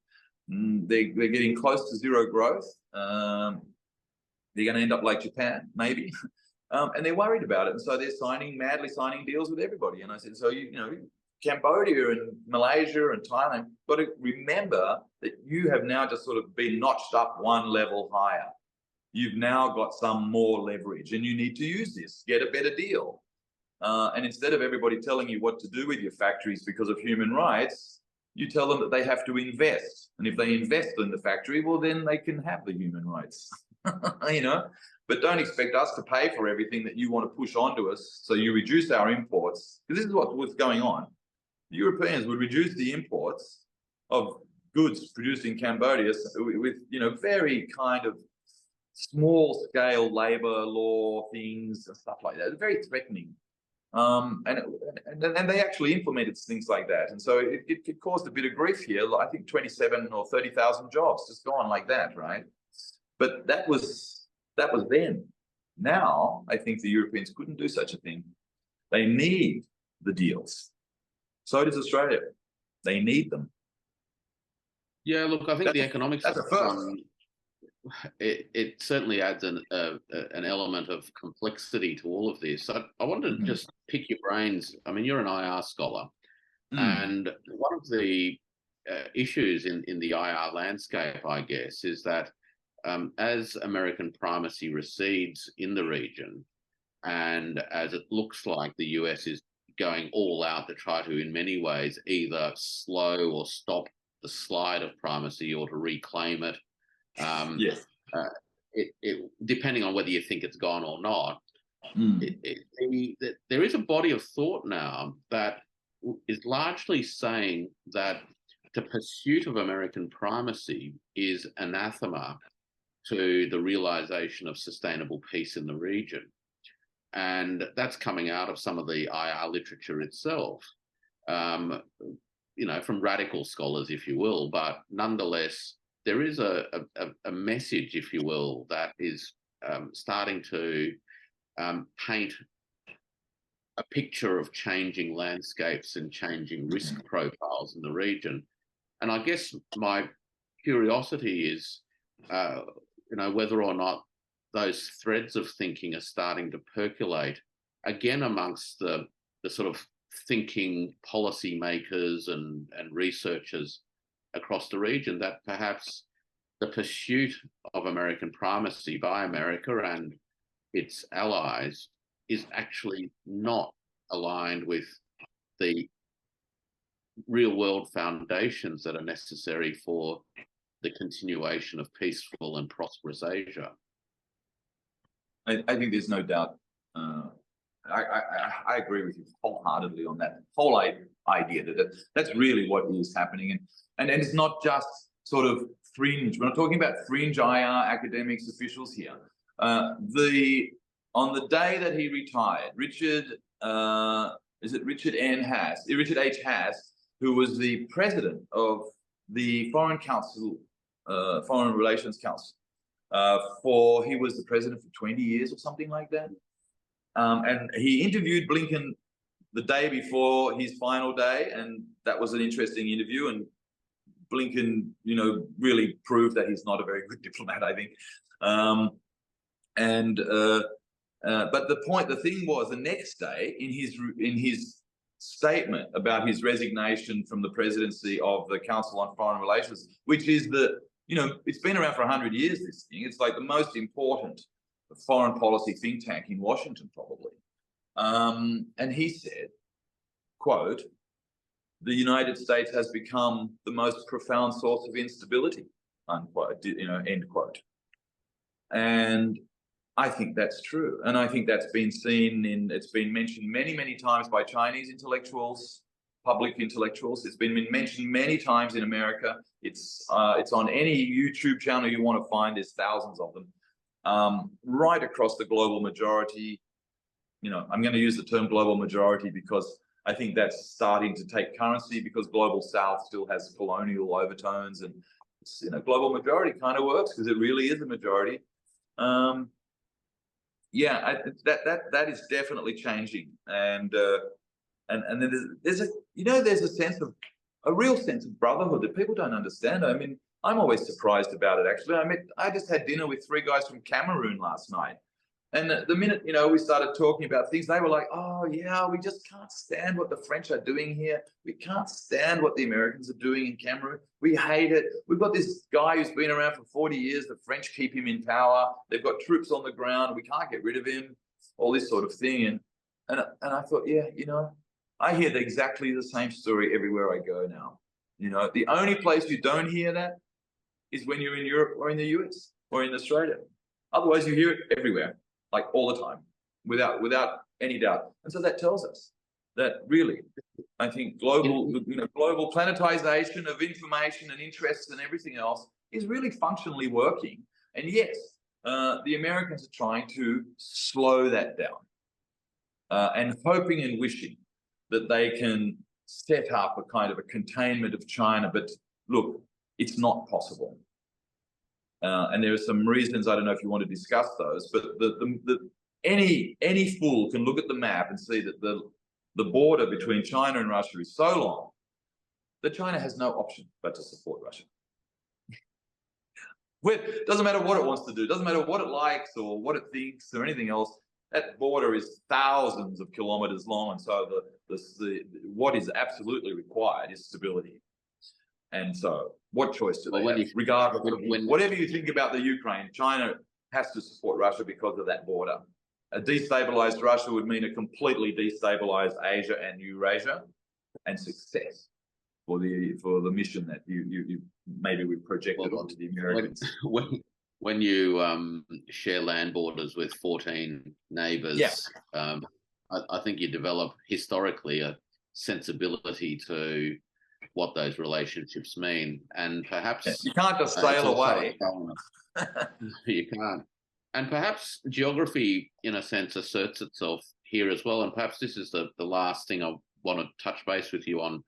They're getting close to zero growth. They're going to end up like Japan, maybe. And they're worried about it. And so they're madly signing deals with everybody. And I said, so, you know, Cambodia and Malaysia and Thailand, got to remember that you have now just sort of been notched up one level higher. You've now got some more leverage and you need to use this, get a better deal. And instead of everybody telling you what to do with your factories because of human rights, you tell them that they have to invest. And if they invest in the factory, well, then they can have the human rights, you know. But don't expect us to pay for everything that you want to push onto us. So you reduce our imports, because this is what's going on. The Europeans would reduce the imports of goods produced in Cambodia with, you know, very kind of small scale labor law things and stuff like that. It's very threatening. And they actually implemented things like that. And so it caused a bit of grief here. I think 27 or 30,000 jobs just gone like that, right? But that was then. Now, I think the Europeans couldn't do such a thing. They need the deals. So does Australia. They need them. Yeah, look, I think the economics. That's a first. It certainly adds an element of complexity to all of this. I wanted to just pick your brains. I mean, you're an IR scholar, and one of the issues in the IR landscape, I guess, is that as American primacy recedes in the region, and as it looks like the US is going all out to try to, in many ways, either slow or stop the slide of primacy or to reclaim it. Yes. Depending on whether you think it's gone or not, there is a body of thought now that is largely saying that the pursuit of American primacy is anathema to the realization of sustainable peace in the region. And that's coming out of some of the IR literature itself, you know, from radical scholars, if you will, but nonetheless, there is a message, if you will, that is starting to paint a picture of changing landscapes and changing risk profiles in the region. And I guess my curiosity is, you know, whether or not those threads of thinking are starting to percolate again amongst the sort of thinking policymakers and researchers across the region, that perhaps the pursuit of American primacy by America and its allies is actually not aligned with the real world foundations that are necessary for the continuation of peaceful and prosperous Asia. I think there's no doubt. I agree with you wholeheartedly on that whole idea that that's really what is happening. And it's not just sort of fringe. We're not talking about fringe IR academics, officials here. On the day that he retired, Richard H. Haas, who was the president of the Foreign Relations Council, he was the president for 20 years or something like that. And he interviewed Blinken the day before his final day, and that was an interesting interview. And Blinken, you know, really proved that he's not a very good diplomat, I think. But the thing was, the next day in his statement about his resignation from the presidency of the Council on Foreign Relations, which is you know, it's been around for 100 years, this thing. It's like the most important foreign policy think tank in Washington, probably. And he said, quote, "The United States has become the most profound source of instability," unquote, you know, end quote. And I think that's true. And I think that's been it's been mentioned many, many times by Chinese intellectuals, public intellectuals. It's been mentioned many times in America. It's on any YouTube channel you want to find. There's thousands of them. Right across the global majority. You know, I'm going to use the term global majority because I think that's starting to take currency, because global South still has colonial overtones, and you know, global majority kind of works because it really is a majority. Yeah, that is definitely changing, and then there's a sense of a real sense of brotherhood that people don't understand. I mean, I'm always surprised about it, actually. I just had dinner with 3 guys from Cameroon last night. And the minute, we started talking about things, they were like, oh, yeah, we just can't stand what the French are doing here. We can't stand what the Americans are doing in Cameroon. We hate it. We've got this guy who's been around for 40 years. The French keep him in power. They've got troops on the ground. We can't get rid of him, all this sort of thing. And I thought, yeah, I hear exactly the same story everywhere I go now. The only place you don't hear that is when you're in Europe or in the US or in Australia. Otherwise, you hear it everywhere, like all the time, without any doubt. And so that tells us that really, I think global planetization of information and interests and everything else is really functionally working. And yes, the Americans are trying to slow that down and hoping and wishing that they can set up a kind of a containment of China. But look, it's not possible. And there are some reasons. I don't know if you want to discuss those, but any fool can look at the map and see that the border between China and Russia is so long that China has no option but to support Russia. It doesn't matter what it wants to do, doesn't matter what it likes or what it thinks or anything else. That border is thousands of kilometers long, and so what is absolutely required is stability. And so, what choice do they have? Regardless of whatever you think about the Ukraine, China has to support Russia because of that border. A destabilized Russia would mean a completely destabilized Asia and Eurasia, and success for the mission that you maybe we projected onto the Americans. When you share land borders with 14 neighbors, I think you develop historically a sensibility to what those relationships mean, and perhaps you can't just sail away. You can't, and perhaps geography, in a sense, asserts itself here as well. And perhaps this is the last thing I want to touch base with you on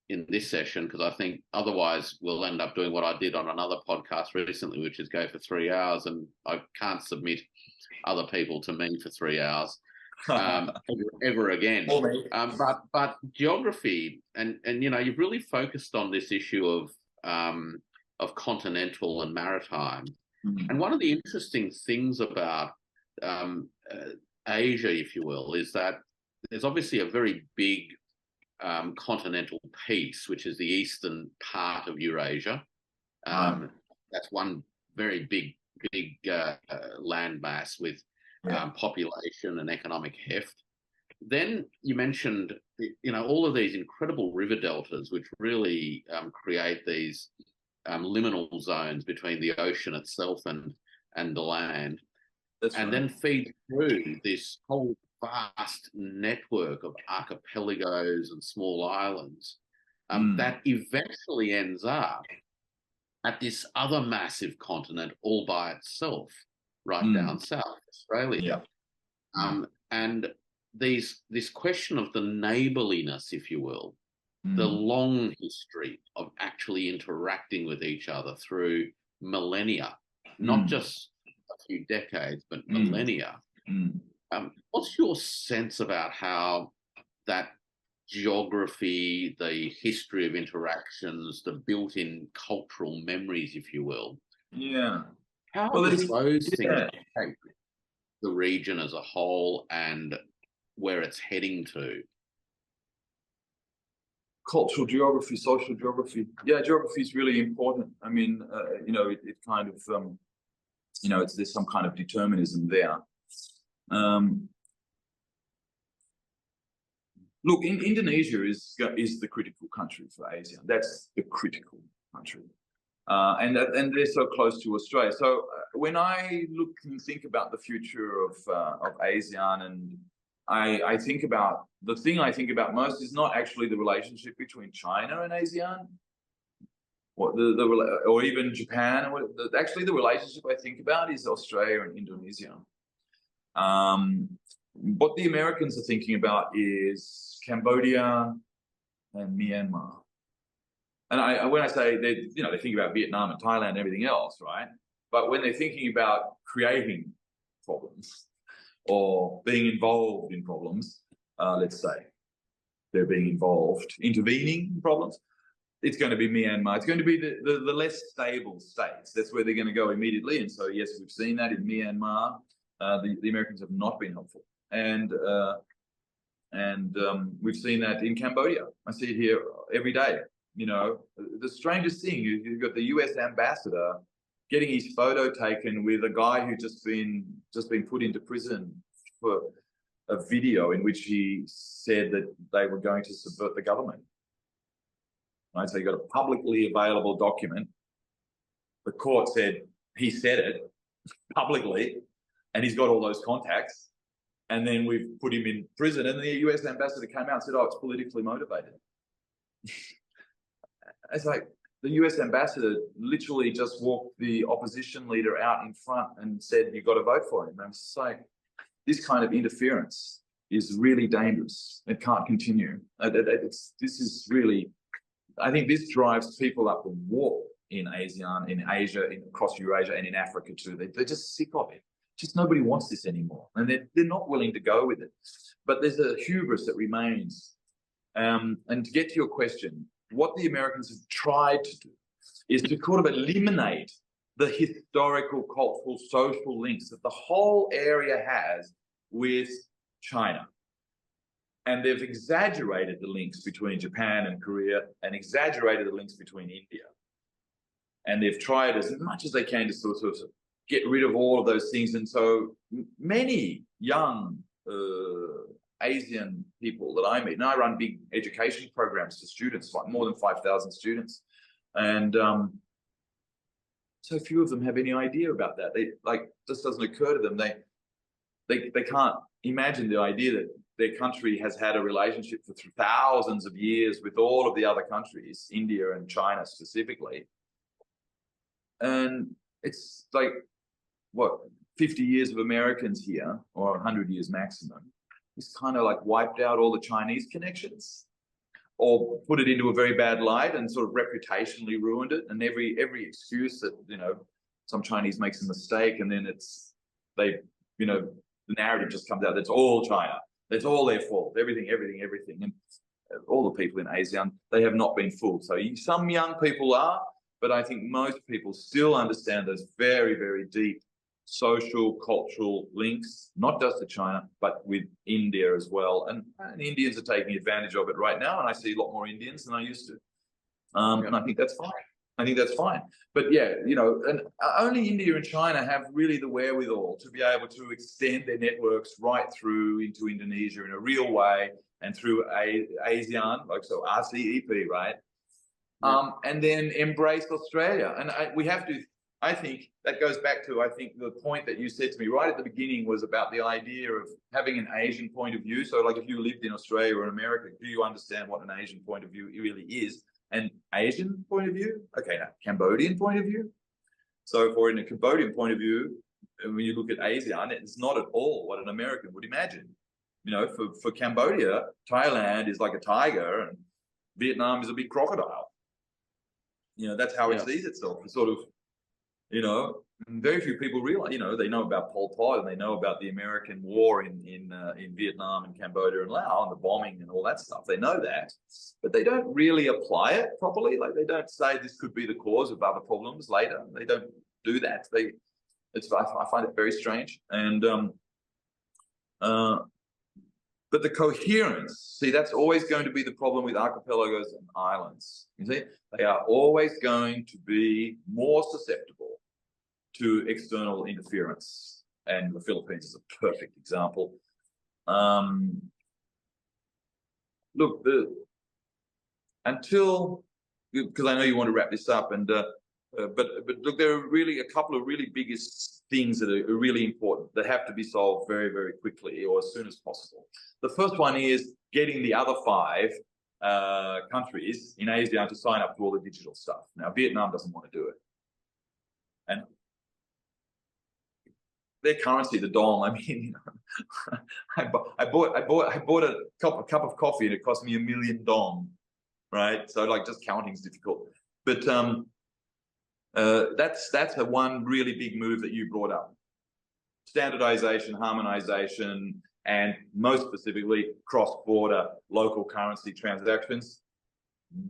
in this session, because I think otherwise we'll end up doing what I did on another podcast recently, which is go for 3 hours, and I can't submit other people to me for 3 hours. ever again. But geography, and you've really focused on this issue of continental and maritime. And one of the interesting things about Asia, if you will, is that there's obviously a very big continental piece, which is the eastern part of Eurasia. That's one very big landmass with population and economic heft. Then you mentioned, all of these incredible river deltas, which really create these liminal zones between the ocean itself and the land. Then feed through this whole vast network of archipelagos and small islands that eventually ends up at this other massive continent all by itself, right down south, Australia. And this question of the neighbourliness, if you will, the long history of actually interacting with each other through millennia, not just a few decades, but millennia. What's your sense about how that geography, the history of interactions, the built-in cultural memories, if you will, how do those things shape the region as a whole and where it's heading to? Cultural geography, social geography. Yeah, geography is really important. I mean, it kind of, there's some kind of determinism there. Look, Indonesia is the critical country for ASEAN. That's the critical country. And they're so close to Australia. So when I look and think about the future of ASEAN, and I think about, the thing I think about most is not actually the relationship between China and ASEAN, or even Japan. Actually, the relationship I think about is Australia and Indonesia. What the Americans are thinking about is Cambodia and Myanmar. And when I say they think about Vietnam and Thailand and everything else, right? But when they're thinking about creating problems or being involved in problems, let's say, they're being involved, intervening in problems, it's going to be Myanmar. It's going to be the less stable states. That's where they're going to go immediately. And so, yes, we've seen that in Myanmar. The Americans have not been helpful. And we've seen that in Cambodia. I see it here every day. You know, the strangest thing, you've got the US ambassador getting his photo taken with a guy who just been put into prison for a video in which he said that they were going to subvert the government. Right, so you got a publicly available document. The court said he said it publicly, and he's got all those contacts. And then we've put him in prison, and the US ambassador came out and said, "Oh, it's politically motivated." It's like the US ambassador literally just walked the opposition leader out in front and said, "You've got to vote for him." And it's like, this kind of interference is really dangerous. It can't continue. This is really, I think this drives people up the wall in ASEAN, in Asia, across Eurasia, and in Africa too. They're just sick of it. Just nobody wants this anymore, and they're not willing to go with it. But there's a hubris that remains. And to get to your question, what the Americans have tried to do is to kind of eliminate the historical, cultural, social links that the whole area has with China. And they've exaggerated the links between Japan and Korea and exaggerated the links between India. And they've tried as much as they can to sort of get rid of all of those things. And so many young Asian people that I meet, and I run big education programs for students, like more than 5,000 students. And so few of them have any idea about that. They just doesn't occur to them. They can't imagine the idea that their country has had a relationship for thousands of years with all of the other countries, India and China specifically. And it's like, what, 50 years of Americans here, or 100 years maximum, it's kind of like wiped out all the Chinese connections, or put it into a very bad light and sort of reputationally ruined it. And every excuse that, you know, some Chinese makes a mistake, and then the narrative just comes out, that's all China. That's all their fault. Everything. And all the people in ASEAN, they have not been fooled. So some young people are, but I think most people still understand those very, very deep social, cultural links, not just to China, but with India as well. And Indians are taking advantage of it right now. And I see a lot more Indians than I used to. And I think that's fine. But yeah, you know, and only India and China have really the wherewithal to be able to extend their networks right through into Indonesia in a real way, and through ASEAN, like so RCEP, right? And then embrace Australia. And we have to, I think that goes back to, I think the point that you said to me right at the beginning was about the idea of having an Asian point of view. So like if you lived in Australia or America, do you understand what an Asian point of view really is? An Asian point of view? Okay, now Cambodian point of view. So for in a Cambodian point of view, when you look at ASEAN, it's not at all what an American would imagine. You know, for Cambodia, Thailand is like a tiger and Vietnam is a big crocodile. You know, that's how it sees itself. It's sort of, you know, very few people realize, you know, they know about Pol Pot and they know about the American war in Vietnam and Cambodia and Laos and the bombing and all that stuff. They know that, but they don't really apply it properly. Like they don't say this could be the cause of other problems later. They don't do that. I find it very strange. And but the coherence, see, that's always going to be the problem with archipelagos and islands. You see, they are always going to be more susceptible to external interference. And the Philippines is a perfect example. Look, because I know you want to wrap this up, and but look, there are really a couple of really biggest things that are really important that have to be solved very, very quickly or as soon as possible. The first one is getting the other 5 countries in ASEAN to sign up to all the digital stuff. Now, Vietnam doesn't want to do it, and their currency, the dong. I mean, you know, I bought a cup of coffee and it cost me $1 million dong, right? So like just counting's difficult, but that's one really big move that you brought up: standardization, harmonization, and most specifically cross-border local currency transactions.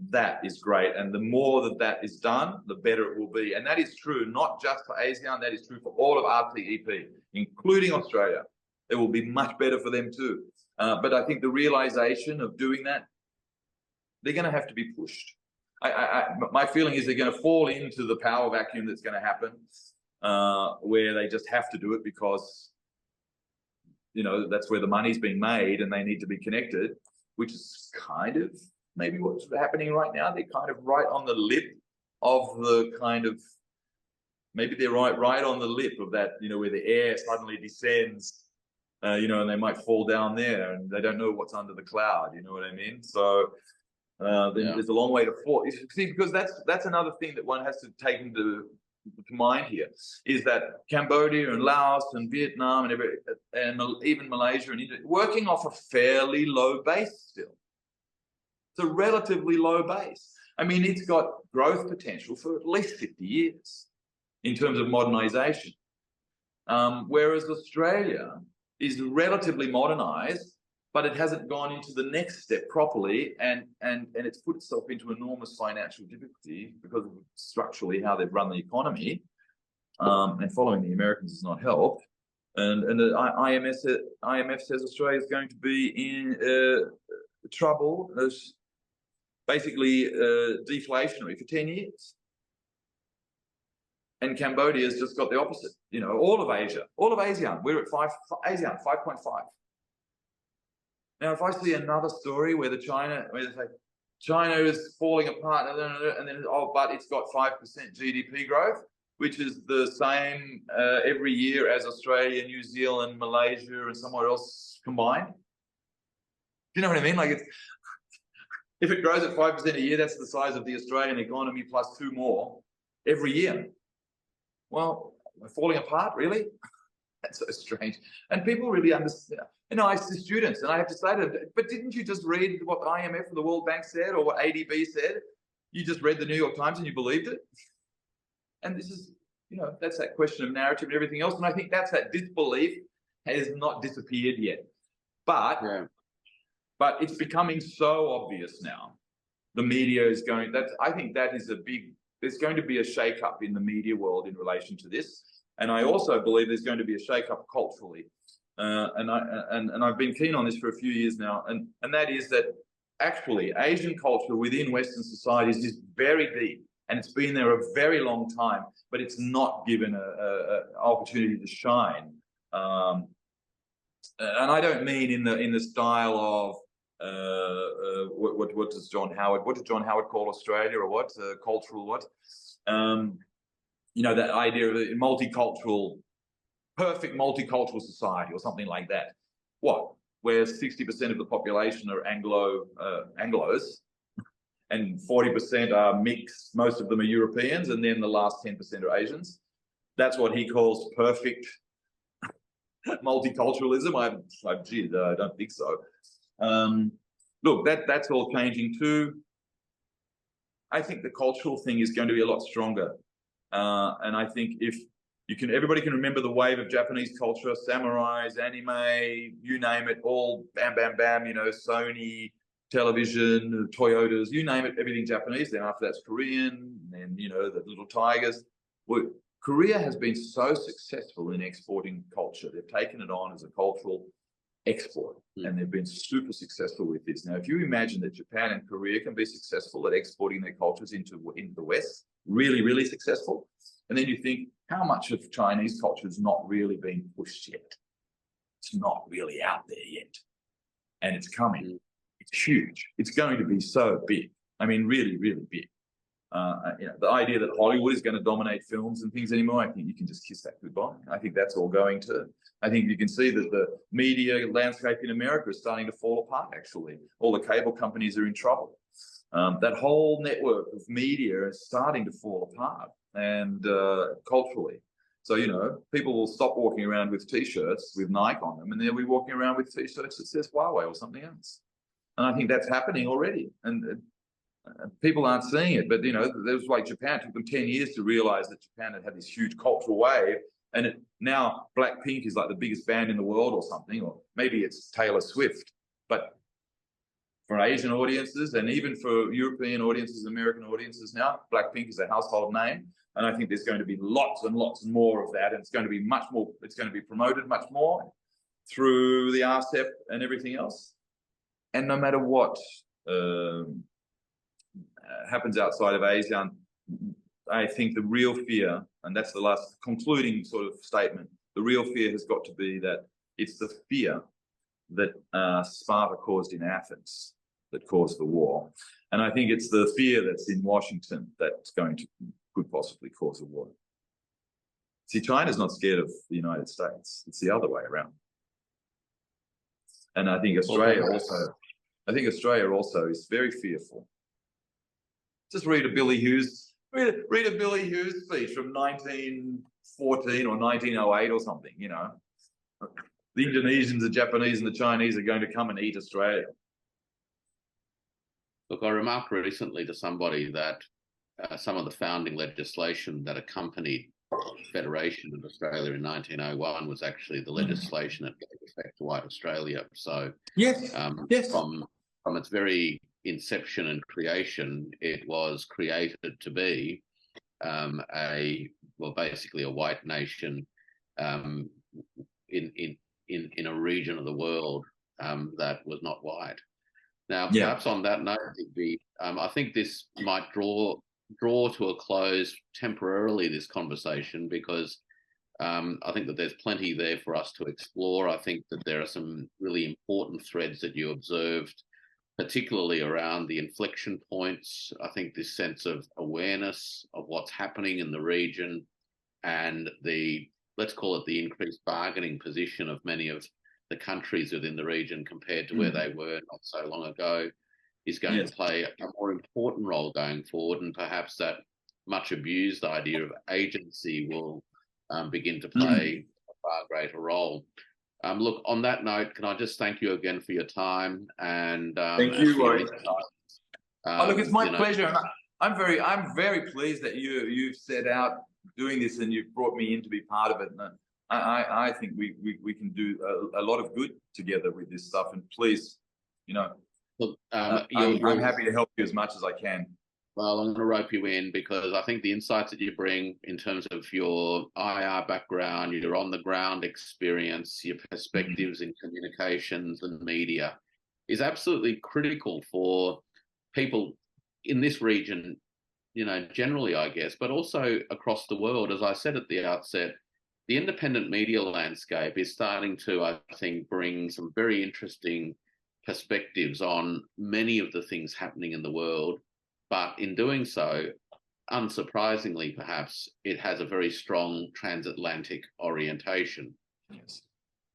That is great. And the more that that is done, the better it will be. And that is true, not just for ASEAN, that is true for all of RCEP, including Australia. It will be much better for them too. But I think the realization of doing that, they're going to have to be pushed. My feeling is they're going to fall into the power vacuum that's going to happen, where they just have to do it because, you know, that's where the money's being made and they need to be connected, which is kind of maybe what's happening right now. They're kind of right on the lip of the kind of, maybe they're right on the lip of that, you know, where the air suddenly descends, you know, and they might fall down there and they don't know what's under the cloud, you know what I mean? So there's a long way to fall. You see, because that's another thing that one has to take into mind here, is that Cambodia and Laos and Vietnam and even Malaysia and India, working off a fairly low base still. It's a relatively low base. I mean, it's got growth potential for at least 50 years in terms of modernization. Whereas Australia is relatively modernized, but it hasn't gone into the next step properly, and it's put itself into enormous financial difficulty because of structurally how they've run the economy, and following the Americans has not helped. And the IMF says Australia is going to be in trouble, basically deflationary for 10 years. And Cambodia's just got the opposite. You know, all of Asia, all of ASEAN, we're at ASEAN 5.5. Now, if I see another story where they say China is falling apart, and then oh, but it's got 5% GDP growth, which is the same every year as Australia, New Zealand, Malaysia, and somewhere else combined. Do you know what I mean? Like, if it grows at 5% a year, that's the size of the Australian economy plus 2 more every year. Well, we're falling apart, really? That's so strange. And people really understand. You know, I see students, and I have to say to them, but didn't you just read what the IMF and the World Bank said, or what ADB said? You just read the New York Times and you believed it? And this is, you know, that's that question of narrative and everything else. And I think that's that disbelief has not disappeared yet. But it's becoming so obvious now. The media is going, I think that is there's going to be a shake-up in the media world in relation to this. And I also believe there's going to be a shake-up culturally. And I've been keen on this for a few years now. And that is that actually Asian culture within Western societies is very deep. And it's been there a very long time, but it's not given an opportunity to shine. And I don't mean in the style of what does John Howard call Australia, or what cultural what? You know, that idea of a perfect multicultural society or something like that. What? Where 60% of the population are Anglos, and 40% are mixed. Most of them are Europeans, and then the last 10% are Asians. That's what he calls perfect multiculturalism. I don't think so. Look, that's all changing too. I think the cultural thing is going to be a lot stronger. And I think if everybody can remember the wave of Japanese culture, samurais, anime, you name it, all bam, bam, bam, you know, Sony, television, Toyotas, you name it, everything Japanese. Then after that's Korean, and, you know, the little tigers. Well, Korea has been so successful in exporting culture. They've taken it on as a cultural export, and they've been super successful with this. Now, if you imagine that Japan and Korea can be successful at exporting their cultures into the West, really, really successful, and then you think, how much of Chinese culture is not really being pushed yet? It's not really out there yet, and it's coming. It's huge. It's going to be so big. I mean, really, really big. You know, the idea that Hollywood is going to dominate films and things anymore, I think you can just kiss that goodbye. I think that's all going to. I think you can see that the media landscape in America is starting to fall apart, actually. All the cable companies are in trouble. That whole network of media is starting to fall apart, and culturally. So, you know, people will stop walking around with T-shirts with Nike on them, and they'll be walking around with T-shirts that says Huawei or something else. And I think that's happening already. And people aren't seeing it, but, you know, there was like Japan. It took them 10 years to realize that Japan had this huge cultural wave, And now Blackpink is like the biggest band in the world or something, or maybe it's Taylor Swift. But for Asian audiences and even for European audiences, American audiences now, Blackpink is a household name. And I think there's going to be lots and lots more of that. And it's going to be much more, it's going to be promoted much more through the RCEP and everything else. And no matter what happens outside of ASEAN, I think the real fear, and that's the last concluding sort of statement, the real fear has got to be that it's the fear that Sparta caused in Athens that caused the war. And I think it's the fear that's in Washington that's going to could possibly cause a war. See, China's not scared of the United States. It's the other way around. And I think Australia also is very fearful. Just read a Billy Hughes, read a Billy Hughes speech from 1914 or 1908 or something, you know. The Indonesians, the Japanese and the Chinese are going to come and eat Australia. Look, I remarked recently to somebody that some of the founding legislation that accompanied Federation of Australia in 1901 was actually the legislation that gave effect to White Australia. So yes, from its very inception and creation, it was created to be basically a white nation in a region of the world that was not white. Now, perhaps on that note, I think this might draw to a close temporarily this conversation, because I think that there's plenty there for us to explore. I think that there are some really important threads that you observed, particularly around the inflection points. I think this sense of awareness of what's happening in the region and let's call it the increased bargaining position of many of the countries within the region compared to where they were not so long ago, is going to play a more important role going forward. And perhaps that much abused idea of agency will begin to play a far greater role. Look, on that note, can I just thank you again for your time? And thank you, Roy. Look, it's my pleasure. I'm very pleased that you've set out doing this and you've brought me in to be part of it. And I think we can do a lot of good together with this stuff. And please, you know, look, I'm happy to help you as much as I can. Well, I'm going to rope you in, because I think the insights that you bring in terms of your IR background, your on-the-ground experience, your perspectives in communications and media is absolutely critical for people in this region, you know, generally, I guess, but also across the world. As I said at the outset, the independent media landscape is starting to, I think, bring some very interesting perspectives on many of the things happening in the world. But in doing so, unsurprisingly, perhaps, it has a very strong transatlantic orientation. Yes.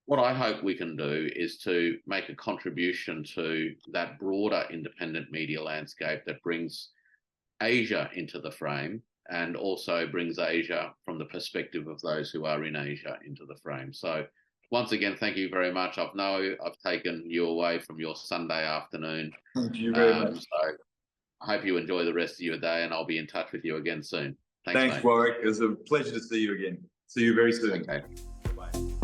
What I hope we can do is to make a contribution to that broader independent media landscape that brings Asia into the frame, and also brings Asia from the perspective of those who are in Asia into the frame. So once again, thank you very much. I know I've taken you away from your Sunday afternoon. Thank you very much. So I hope you enjoy the rest of your day, and I'll be in touch with you again soon. Thanks, Warwick. It was a pleasure to see you again. See you very soon. Okay. Bye.